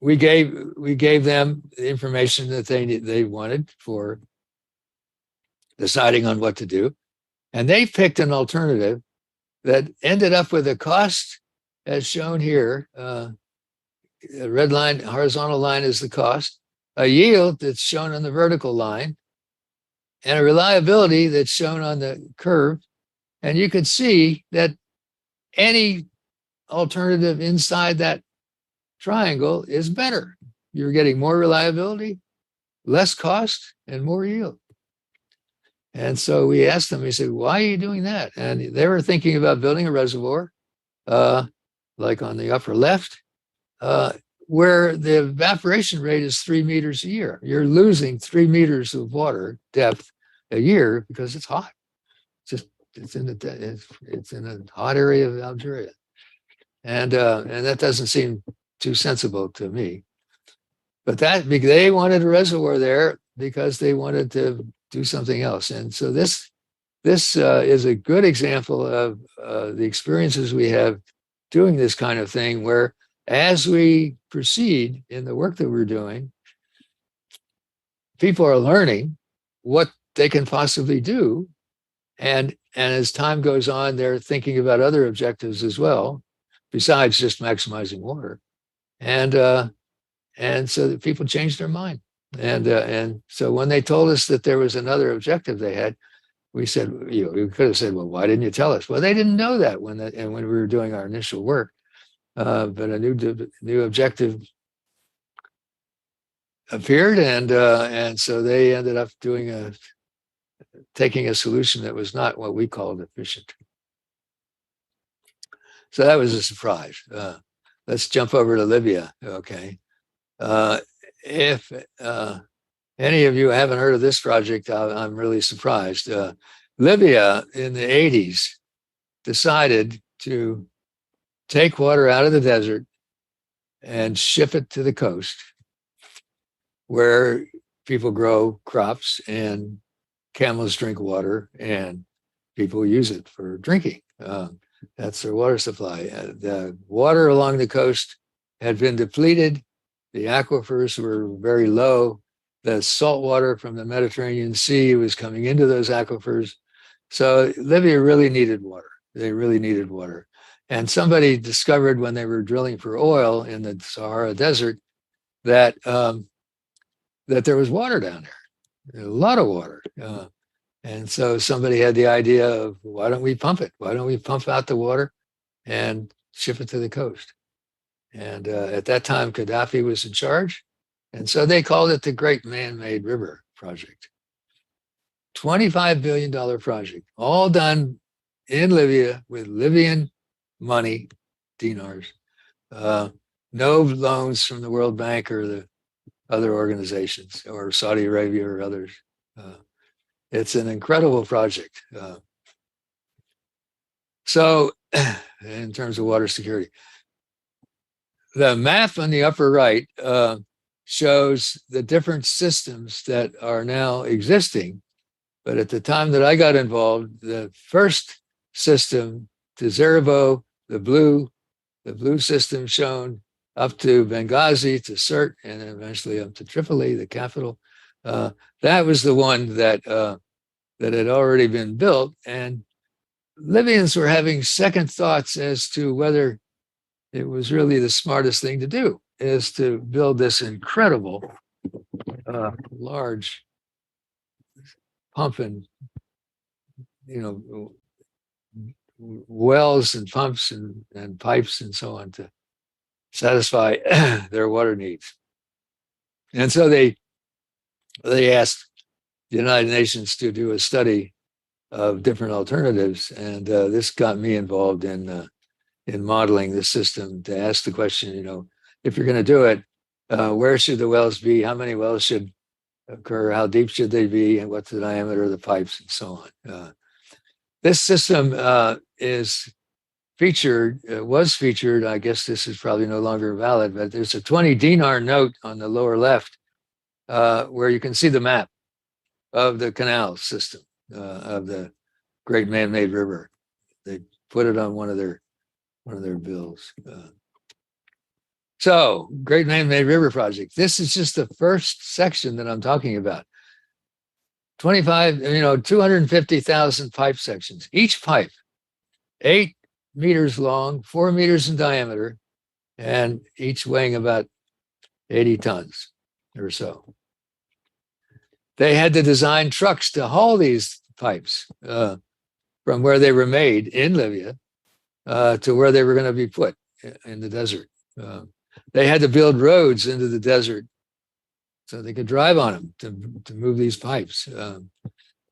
we gave them the information that they wanted for deciding on what to do, and they picked an alternative that ended up with a cost as shown here. A red line, horizontal line is the cost, a yield that's shown on the vertical line, and a reliability that's shown on the curve. And you could see that any alternative inside that triangle is better. You're getting more reliability, less cost, and more yield. And so we asked them, we said, why are you doing that? And they were thinking about building a reservoir, like on the upper left, where the evaporation rate is 3 meters a year. You're losing 3 meters of water depth a year because it's hot. It's in a hot area of Algeria, and that doesn't seem too sensible to me. But they wanted a reservoir there because they wanted to do something else, and so this this is a good example of the experiences we have doing this kind of thing, where as we proceed in the work that we're doing, people are learning what they can possibly do. And as time goes on, they're thinking about other objectives as well, besides just maximizing water. And so that people change their mind. And so when they told us that there was another objective they had, we said, we could have said, well, why didn't you tell us? Well, they didn't know that when we were doing our initial work. But a new objective appeared, and so they ended up taking a solution that was not what we called efficient. So that was a surprise. Let's jump over to Libya. Okay. If any of you haven't heard of this project, I'm really surprised. Libya in the 80s decided to take water out of the desert and ship it to the coast, where people grow crops and camels drink water and people use it for drinking. That's their water supply. The water along the coast had been depleted. The aquifers were very low. The salt water from the Mediterranean Sea was coming into those aquifers. So Libya really needed water. They really needed water. And somebody discovered when they were drilling for oil in the Sahara Desert that there was water down there, a lot of water. And so somebody had the idea of, why don't we pump it? Why don't we pump out the water and ship it to the coast? And at that time, Gaddafi was in charge. And so they called it the Great Man-Made River Project. $25 billion project, all done in Libya with Libyan money, dinars. No loans from the World Bank or the other organizations, or Saudi Arabia or others. It's an incredible project. So in terms of water security, the map on the upper right shows the different systems that are now existing. But at the time that I got involved, the first system to Zerbo, the blue system shown up to Benghazi, to Sirte, and then eventually up to Tripoli, the capital. That was the one that had already been built. And Libyans were having second thoughts as to whether it was really the smartest thing to do, is to build this incredible large pump and, wells and pumps and pipes and so on to satisfy their water needs. And so they asked the United Nations to do a study of different alternatives, and this got me involved in modeling the system to ask the question, if you're going to do it, where should the wells be? How many wells should occur? How deep should they be? And what's the diameter of the pipes, and so on. This system was featured, I guess this is probably no longer valid, but there's a 20 dinar note on the lower left where you can see the map of the canal system of the Great Man-Made River. They put it on one of their bills. So, Great Man-Made River Project. This is just the first section that I'm talking about. 250,000 pipe sections. Each pipe, 8 meters long, 4 meters in diameter, and each weighing about 80 tons or so. They had to design trucks to haul these pipes from where they were made in Libya to where they were going to be put in the desert. They had to build roads into the desert so they could drive on them to move these pipes. The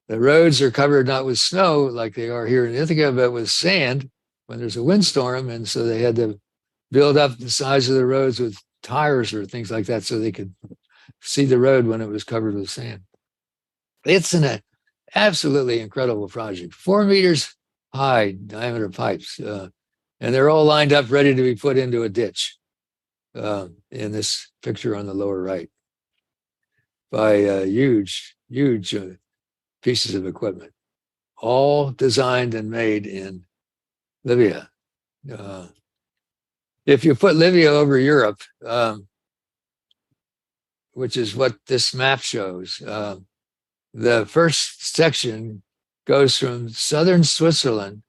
roads are covered not with snow like they are here in Ithaca, but with sand when there's a windstorm. And so they had to build up the size of the roads with tires or things like that so they could see the road when it was covered with sand. It's an absolutely incredible project. 4 meters high diameter pipes. And they're all lined up ready to be put into a ditch in this picture on the lower right by huge pieces of equipment, all designed and made in Libya. If you put Libya over Europe, which is what this map shows, the first section goes from southern Switzerland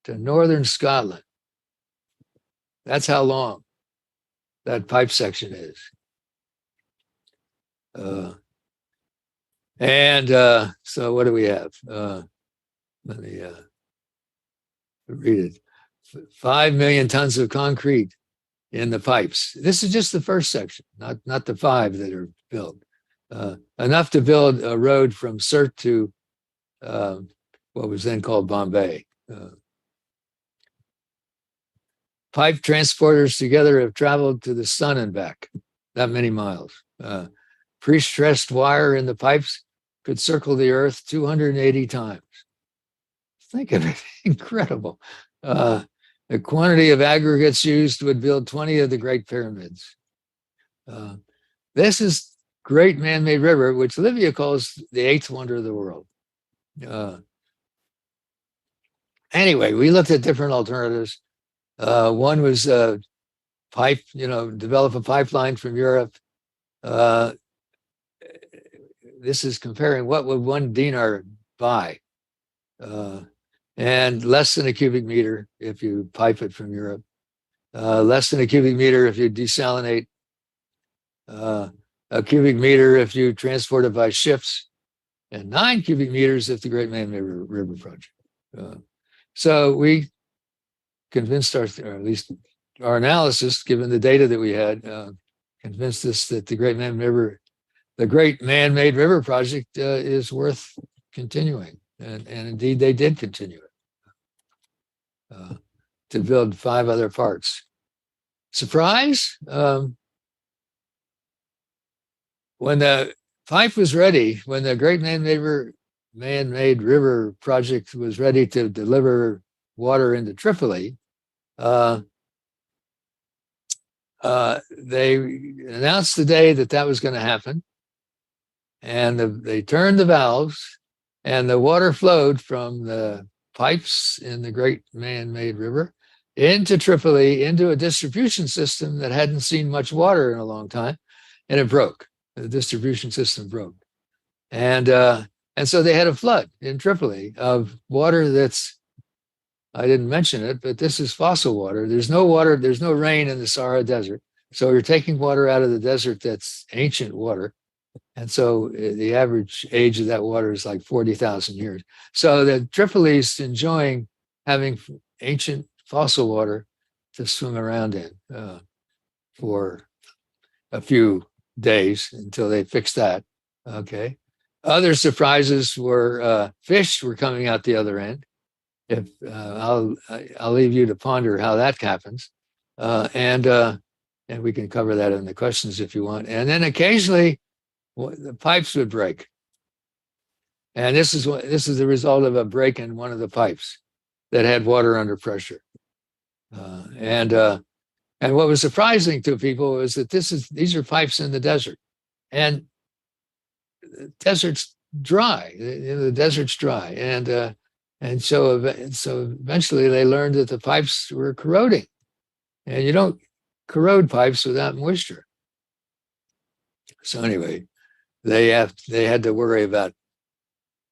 to northern Scotland. That's how long that pipe section is. So what do we have? Let me read it. 5 million tons of concrete in the pipes. This is just the first section, not the 5 that are built. Enough to build a road from Sirte to what was then called Bombay. Pipe transporters together have traveled to the sun and back, that many miles. Pre-stressed wire in the pipes could circle the earth 280 times. Think of it, incredible. The quantity of aggregates used would build 20 of the Great Pyramids. This is Great Man-Made River, which Libya calls the 8th wonder of the world. Anyway, we looked at different alternatives. One was develop a pipeline from Europe. This is comparing what would 1 dinar buy, and less than a cubic meter if you pipe it from Europe, less than a cubic meter if you desalinate, a cubic meter if you transport it by ships, and 9 cubic meters if the Great Man-Made River Project. So we convinced or at least our analysis, given the data that we had, convinced us that the Great Man-Made River Project is worth continuing. And indeed, they did continue it to build 5 other parts. Surprise? When the pipe was ready, when the Great Man-Made River Project was ready to deliver water into Tripoli, they announced the day that was going to happen, and they turned the valves, and the water flowed from the pipes in the Great Man-Made River into Tripoli, into a distribution system that hadn't seen much water in a long time, and it broke. The distribution system broke. And so they had a flood in Tripoli of water that's, I didn't mention it, but this is fossil water. There's no water, there's no rain in the Sahara Desert. So you're taking water out of the desert that's ancient water. And so the average age of that water is like 40,000 years. So the Tripoli's enjoying having ancient fossil water to swim around in for a few days until they fixed that. Okay. Other surprises were fish were coming out the other end. If I'll leave you to ponder how that happens, and we can cover that in the questions if you want. And then occasionally, the pipes would break, and this is the result of a break in one of the pipes that had water under pressure. And what was surprising to people was that these are pipes in the desert, and the desert's dry. The desert's dry, and so eventually they learned that the pipes were corroding, and you don't corrode pipes without moisture. So anyway, they had to worry about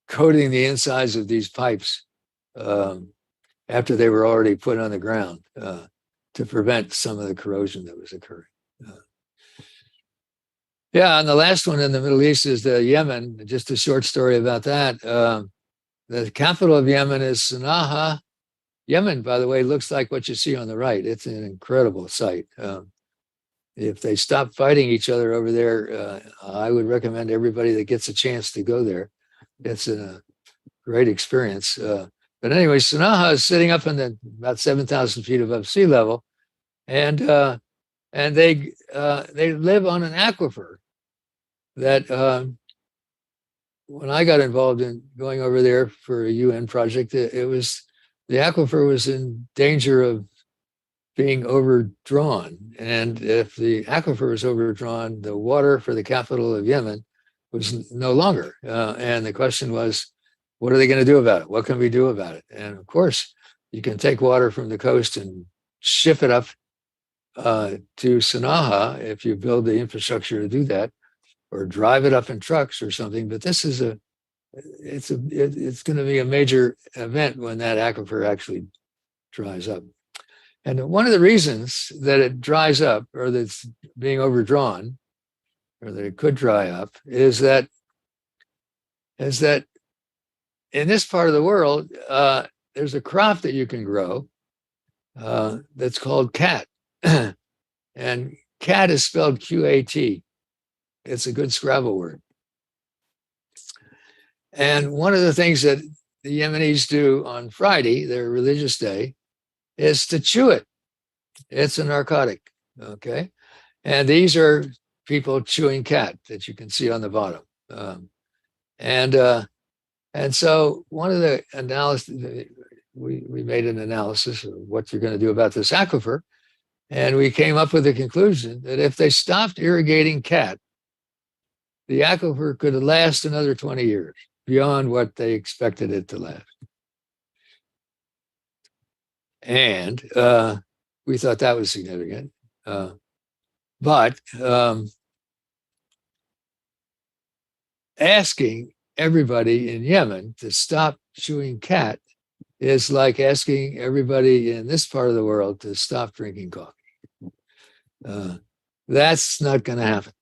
coating the insides of these pipes after they were already put on the ground to prevent some of the corrosion that was occurring. And the last one in the Middle East is Yemen. Just a short story about that. The capital of Yemen is Sana'a. Yemen, by the way, looks like what you see on the right. It's an incredible sight. If they stop fighting each other over there, I would recommend everybody that gets a chance to go there. It's a great experience. But anyway, Sana'a is sitting up in about 7,000 feet above sea level, and they live on an aquifer that when I got involved in going over there for a UN project, the aquifer was in danger of being overdrawn. And if the aquifer was overdrawn, the water for the capital of Yemen was no longer. And the question was, what are they going to do about it? What can we do about it? And of course, you can take water from the coast and ship it up to Sana'a if you build the infrastructure to do that, or drive it up in trucks or something. But this is it's going to be a major event when that aquifer actually dries up. And one of the reasons that it dries up, or that it's being overdrawn, or that it could dry up, is that in this part of the world, there's a crop that you can grow that's called cat. And cat is spelled Q-A-T. It's a good Scrabble word. And one of the things that the Yemenis do on Friday, their religious day, is to chew it. It's a narcotic, okay? And these are people chewing cat that you can see on the bottom. And so one of the analysis, we made an analysis of what you're going to do about this aquifer, and we came up with the conclusion that if they stopped irrigating cat, the aquifer could last another 20 years beyond what they expected it to last. And we thought that was significant. But asking everybody in Yemen to stop chewing cat is like asking everybody in this part of the world to stop drinking coffee. That's not going to happen.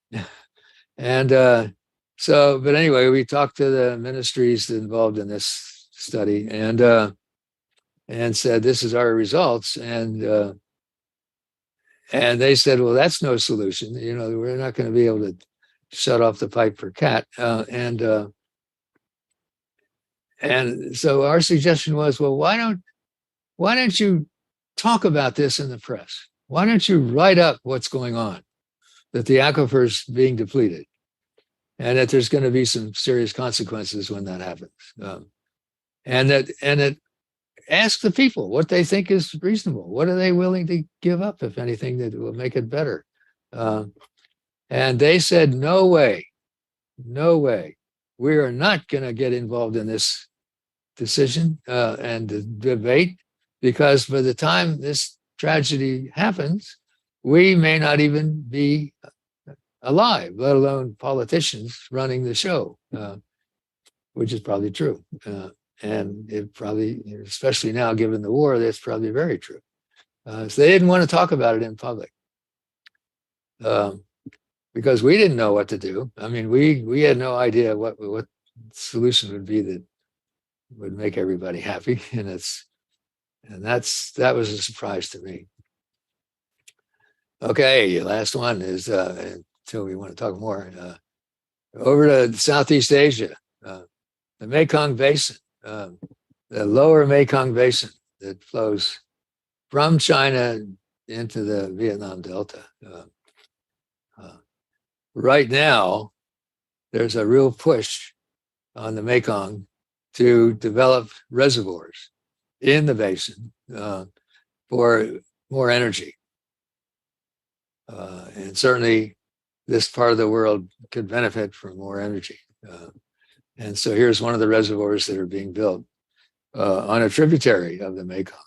And but anyway, we talked to the ministries involved in this study and said, this is our results. And they said, well, that's no solution. We're not going to be able to shut off the pipe for cat. And so our suggestion was, well, why don't you talk about this in the press? Why don't you write up what's going on, that the aquifer is being depleted, and that there's going to be some serious consequences when that happens, and that ask the people what they think is reasonable. What are they willing to give up, if anything, that will make it better? And they said, no way. We are not going to get involved in this decision and the debate, because by the time this tragedy happens, we may not even be alive, let alone politicians running the show, which is probably true. And it probably, especially now, given the war, that's probably very true. So they didn't want to talk about it in public because we didn't know what to do. I mean, we had no idea what solution would be that would make everybody happy, and that was a surprise to me. Okay, last one is until we want to talk more. Over to Southeast Asia, the Mekong Basin, the lower Mekong Basin that flows from China into the Vietnam Delta. Right now, there's a real push on the Mekong to develop reservoirs in the basin for more energy. And certainly this part of the world could benefit from more energy. And so here's one of the reservoirs that are being built on a tributary of the Mekong.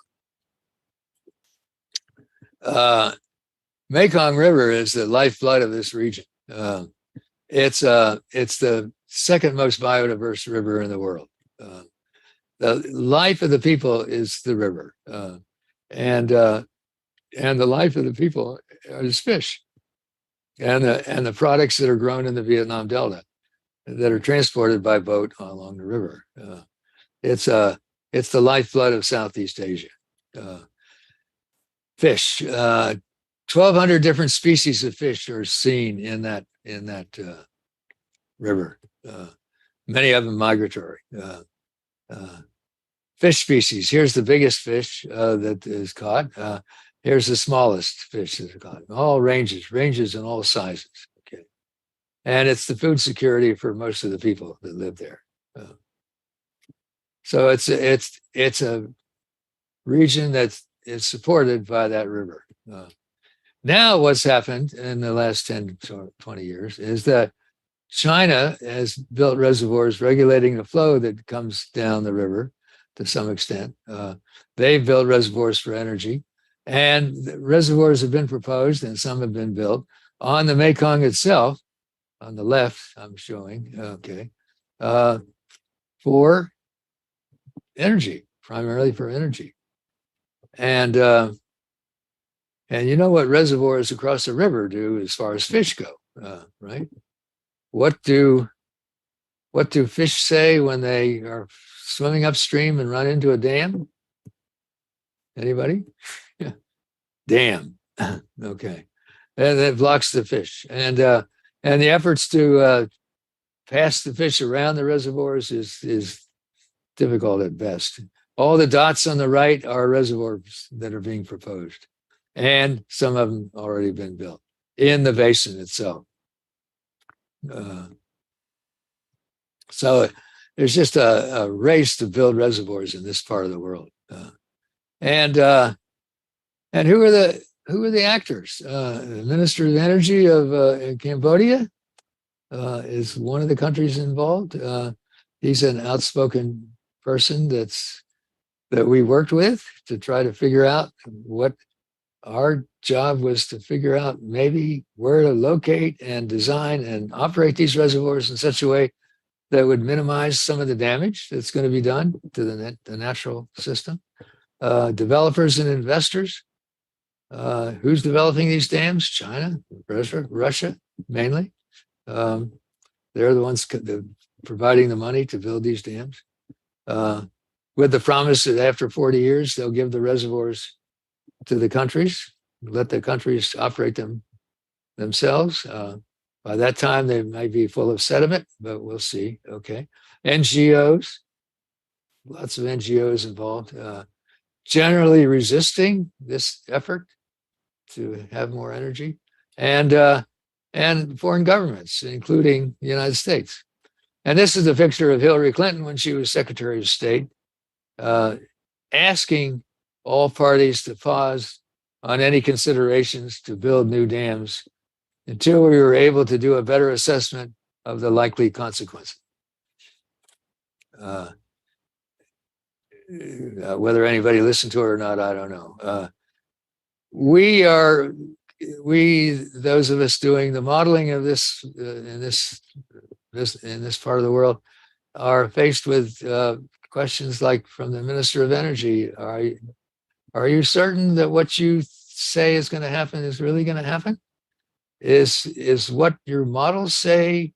Mekong River is the lifeblood of this region. It's the second most biodiverse river in the world. The life of the people is the river, and the life of the people is fish, and the products that are grown in the Vietnam Delta that are transported by boat along the river. It's the lifeblood of Southeast Asia. Fish, 1,200 different species of fish are seen in that river. Many of them migratory. Fish species. Here's the biggest fish that is caught. Here's the smallest fish that are caught. All ranges in all sizes. Okay, and it's the food security for most of the people that live there. So it's a region that is supported by that river. Now, what's happened in the last 10 to 20 years is that China has built reservoirs regulating the flow that comes down the river to some extent. They've built reservoirs for energy, and reservoirs have been proposed and some have been built on the Mekong itself. On the left, I'm showing, okay, for energy, primarily for energy. And you know what reservoirs across the river do as far as fish go, right? What do fish say when they are swimming upstream and run into a dam? Anybody? Yeah. Dam. Okay. And that blocks the fish. And the efforts to pass the fish around the reservoirs is difficult at best. All the dots on the right are reservoirs that are being proposed, and some of them already been built in the basin itself. So there's just a race to build reservoirs in this part of the world. And who are the actors? The Minister of Energy of Cambodia is one of the countries involved. He's an outspoken person that we worked with to try to figure out what our job was, to figure out maybe where to locate and design and operate these reservoirs in such a way that would minimize some of the damage that's going to be done to the natural system. Developers and investors. Who's developing these dams? China, Russia mainly. They're the ones providing the money to build these dams, with the promise that after 40 years, they'll give the reservoirs to the countries, let the countries operate them themselves. By that time, they might be full of sediment, but we'll see. Okay. NGOs, lots of NGOs involved, generally resisting this effort to have more energy, and foreign governments, including the United States. And this is a picture of Hillary Clinton when she was Secretary of State, asking all parties to pause on any considerations to build new dams until we were able to do a better assessment of the likely consequences. Whether anybody listened to it or not, I don't know. Those of us doing the modeling of this in this part of the world, are faced with questions like from the Minister of Energy: Are you certain that what you say is going to happen is really going to happen? Is what your models say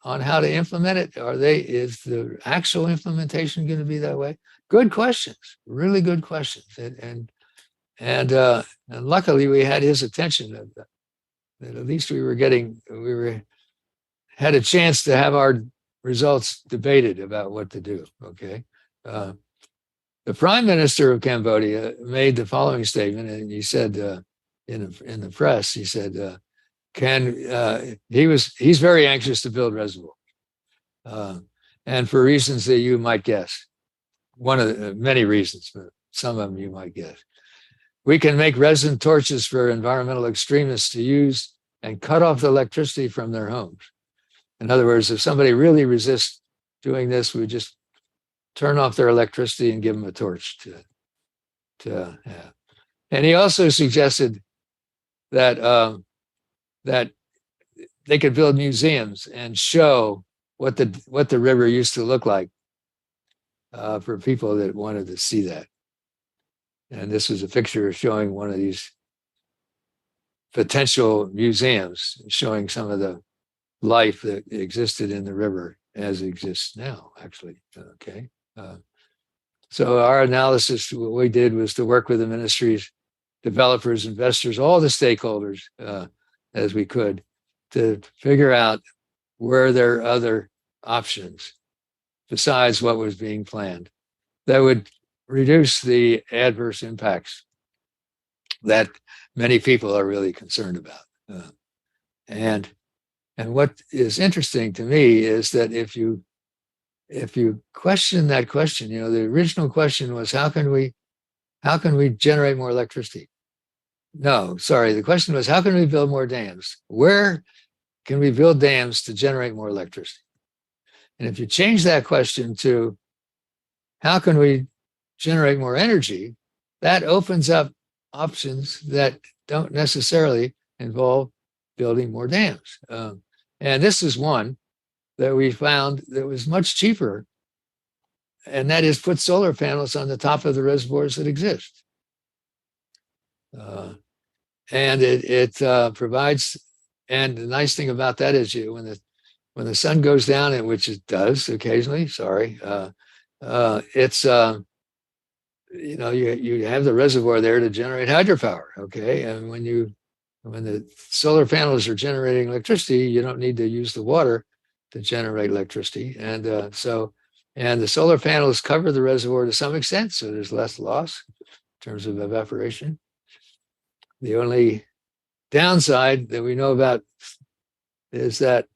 on how to implement it, is the actual implementation going to be that way? Good questions, really good questions. And luckily we had his attention, that at least had a chance to have our results debated about what to do. Okay. The Prime Minister of Cambodia made the following statement, and he said in the press, he said, he's very anxious to build reservoirs, and for reasons that you might guess. One of the many reasons, but some of them you might guess. We can make resin torches for environmental extremists to use and cut off the electricity from their homes. In other words, if somebody really resists doing this, we just turn off their electricity and give them a torch to have. And he also suggested that that they could build museums and show what the river used to look like for people that wanted to see that. And this was a picture showing one of these potential museums, showing some of the life that existed in the river as it exists now, actually. Okay. So our analysis, what we did was to work with the ministries, developers, investors, all the stakeholders as we could, to figure out where there are other options besides what was being planned that would reduce the adverse impacts that many people are really concerned about. And what is interesting to me is that if you question that question, the original question was, how can we generate more electricity? No, sorry. The question was, how can we build more dams? Where can we build dams to generate more electricity? And if you change that question to how can we generate more energy, that opens up options that don't necessarily involve building more dams. And this is one that we found that was much cheaper, and that is put solar panels on the top of the reservoirs that exist. And it provides, and the nice thing about that is when the sun goes down, and which it does occasionally, it's you have the reservoir there to generate hydropower, okay? And when the solar panels are generating electricity, you don't need to use the water to generate electricity. And and the solar panels cover the reservoir to some extent, so there's less loss in terms of evaporation. The only downside that we know about is that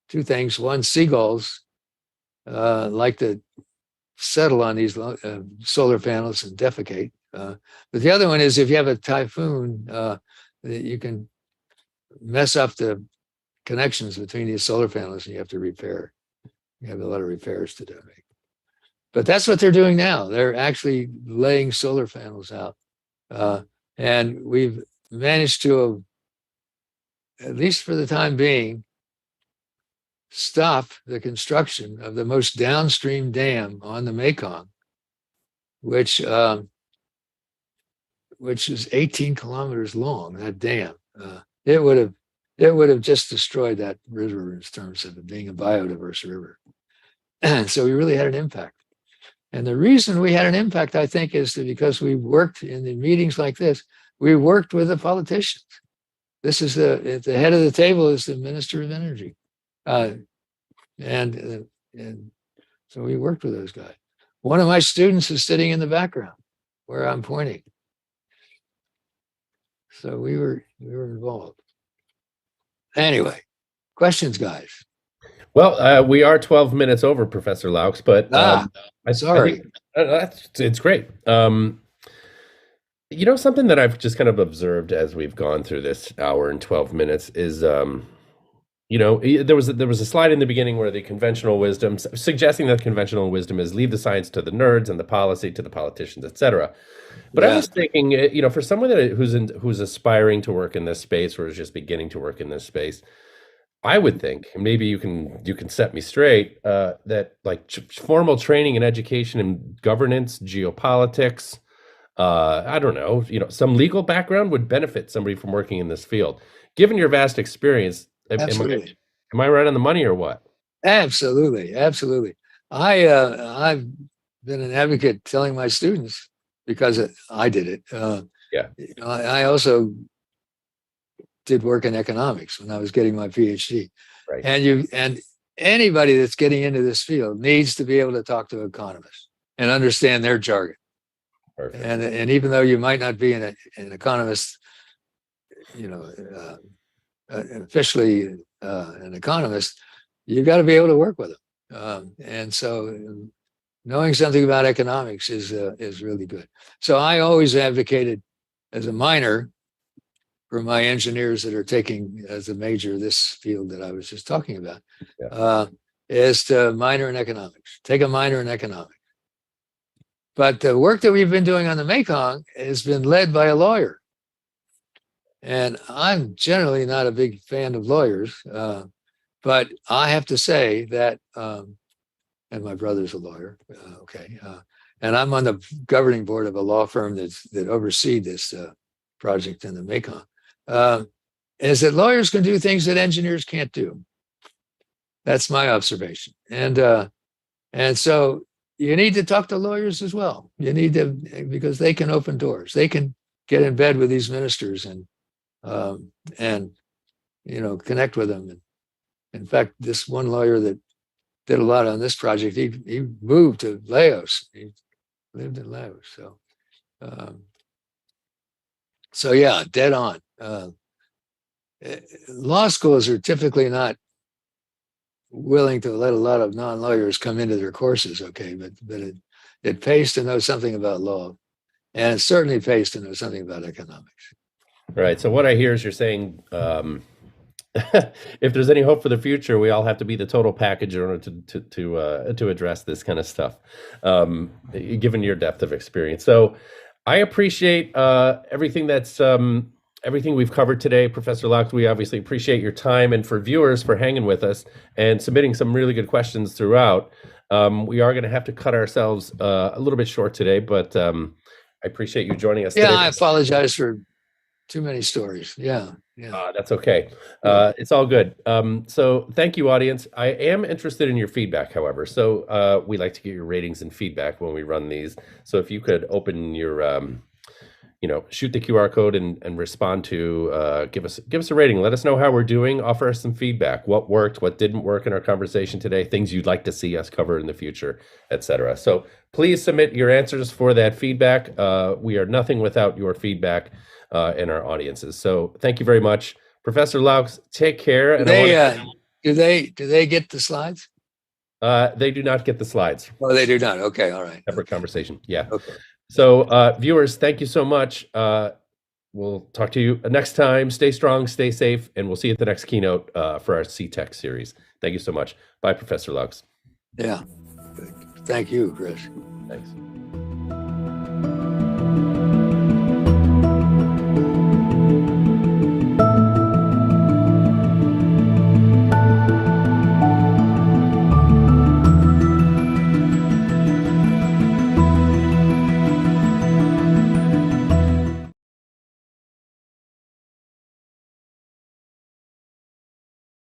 two things. One, seagulls like to settle on these solar panels and defecate. But the other one is if you have a typhoon, you can mess up the connections between these solar panels and you have to repair. You have a lot of repairs to do. But that's what they're doing now. They're actually laying solar panels out. And we've managed to, at least for the time being, stop the construction of the most downstream dam on the Mekong, which is 18 kilometers long. That dam, it would have just destroyed that river in terms of it being a biodiverse river. So we really had an impact. And the reason we had an impact, I think, is that because we worked in the meetings like this, we worked with the politicians. This is at the head of the table is the Minister of Energy. And so we worked with those guys. One of my students is sitting in the background where I'm pointing. So we were involved. Anyway, questions, guys? Well, we are 12 minutes over, Professor Loucks, but sorry. It's great. Something that I've just kind of observed as we've gone through this hour and 12 minutes is, there was a slide in the beginning where the conventional wisdom, suggesting that conventional wisdom is leave the science to the nerds and the policy to the politicians, etc. But I was thinking, for someone who's aspiring to work in this space or is just beginning to work in this space, I would think, and maybe you can set me straight, that like formal training and education in governance, geopolitics, I don't know, some legal background would benefit somebody from working in this field. Given your vast experience, Absolutely. Am I right on the money or what? Absolutely. I've been an advocate telling my students, because I did it. I also did work in economics when I was getting my PhD. Right. And anybody that's getting into this field needs to be able to talk to economists and understand their jargon. Perfect. And even though you might not be an economist, officially an economist, you've got to be able to work with them. And so knowing something about economics is really good. So I always advocated as a minor for my engineers that are taking as a major this field that I was just talking about, is to minor in economics. Take a minor in economics. But the work that we've been doing on the Mekong has been led by a lawyer. And I'm generally not a big fan of lawyers, but I have to say that, and my brother's a lawyer, and I'm on the governing board of a law firm that oversees this project in the Mekong, is that lawyers can do things that engineers can't do. That's my observation. And so you need to talk to lawyers as well. You need to, because they can open doors. They can get in bed with these ministers and connect with them. And in fact, this one lawyer that did a lot on this project, he moved to Laos. He lived in Laos. So yeah, dead on. Law schools are typically not willing to let a lot of non-lawyers come into their courses, but it pays to know something about law, and it certainly pays to know something about economics. Right. So what I hear is you're saying if there's any hope for the future, we all have to be the total package in order to address this kind of stuff, given your depth of experience. So I appreciate everything we've covered today, Professor Loucks. We obviously appreciate your time, and for viewers for hanging with us and submitting some really good questions throughout. We are going to have to cut ourselves a little bit short today, but I appreciate you joining us Yeah, today. I apologize for too many stories. Yeah. That's okay. It's all good. So thank you, audience. I am interested in your feedback, however. So we like to get your ratings and feedback when we run these. So if you could open your, shoot the QR code and respond to, give us a rating. Let us know how we're doing. Offer us some feedback. What worked, what didn't work in our conversation today, things you'd like to see us cover in the future, etc. So please submit your answers for that feedback. We are nothing without your feedback. In our audiences. So thank you very much, Professor Loucks. Take care. Do they get the slides? They do not get the slides. Oh, they do not. Okay, all right. Separate conversation. Yeah. Okay. So viewers, thank you so much. We'll talk to you next time. Stay strong, stay safe, and we'll see you at the next keynote for our C-Tech series. Thank you so much. Bye, Professor Loucks. Yeah. Thank you, Chris. Thanks.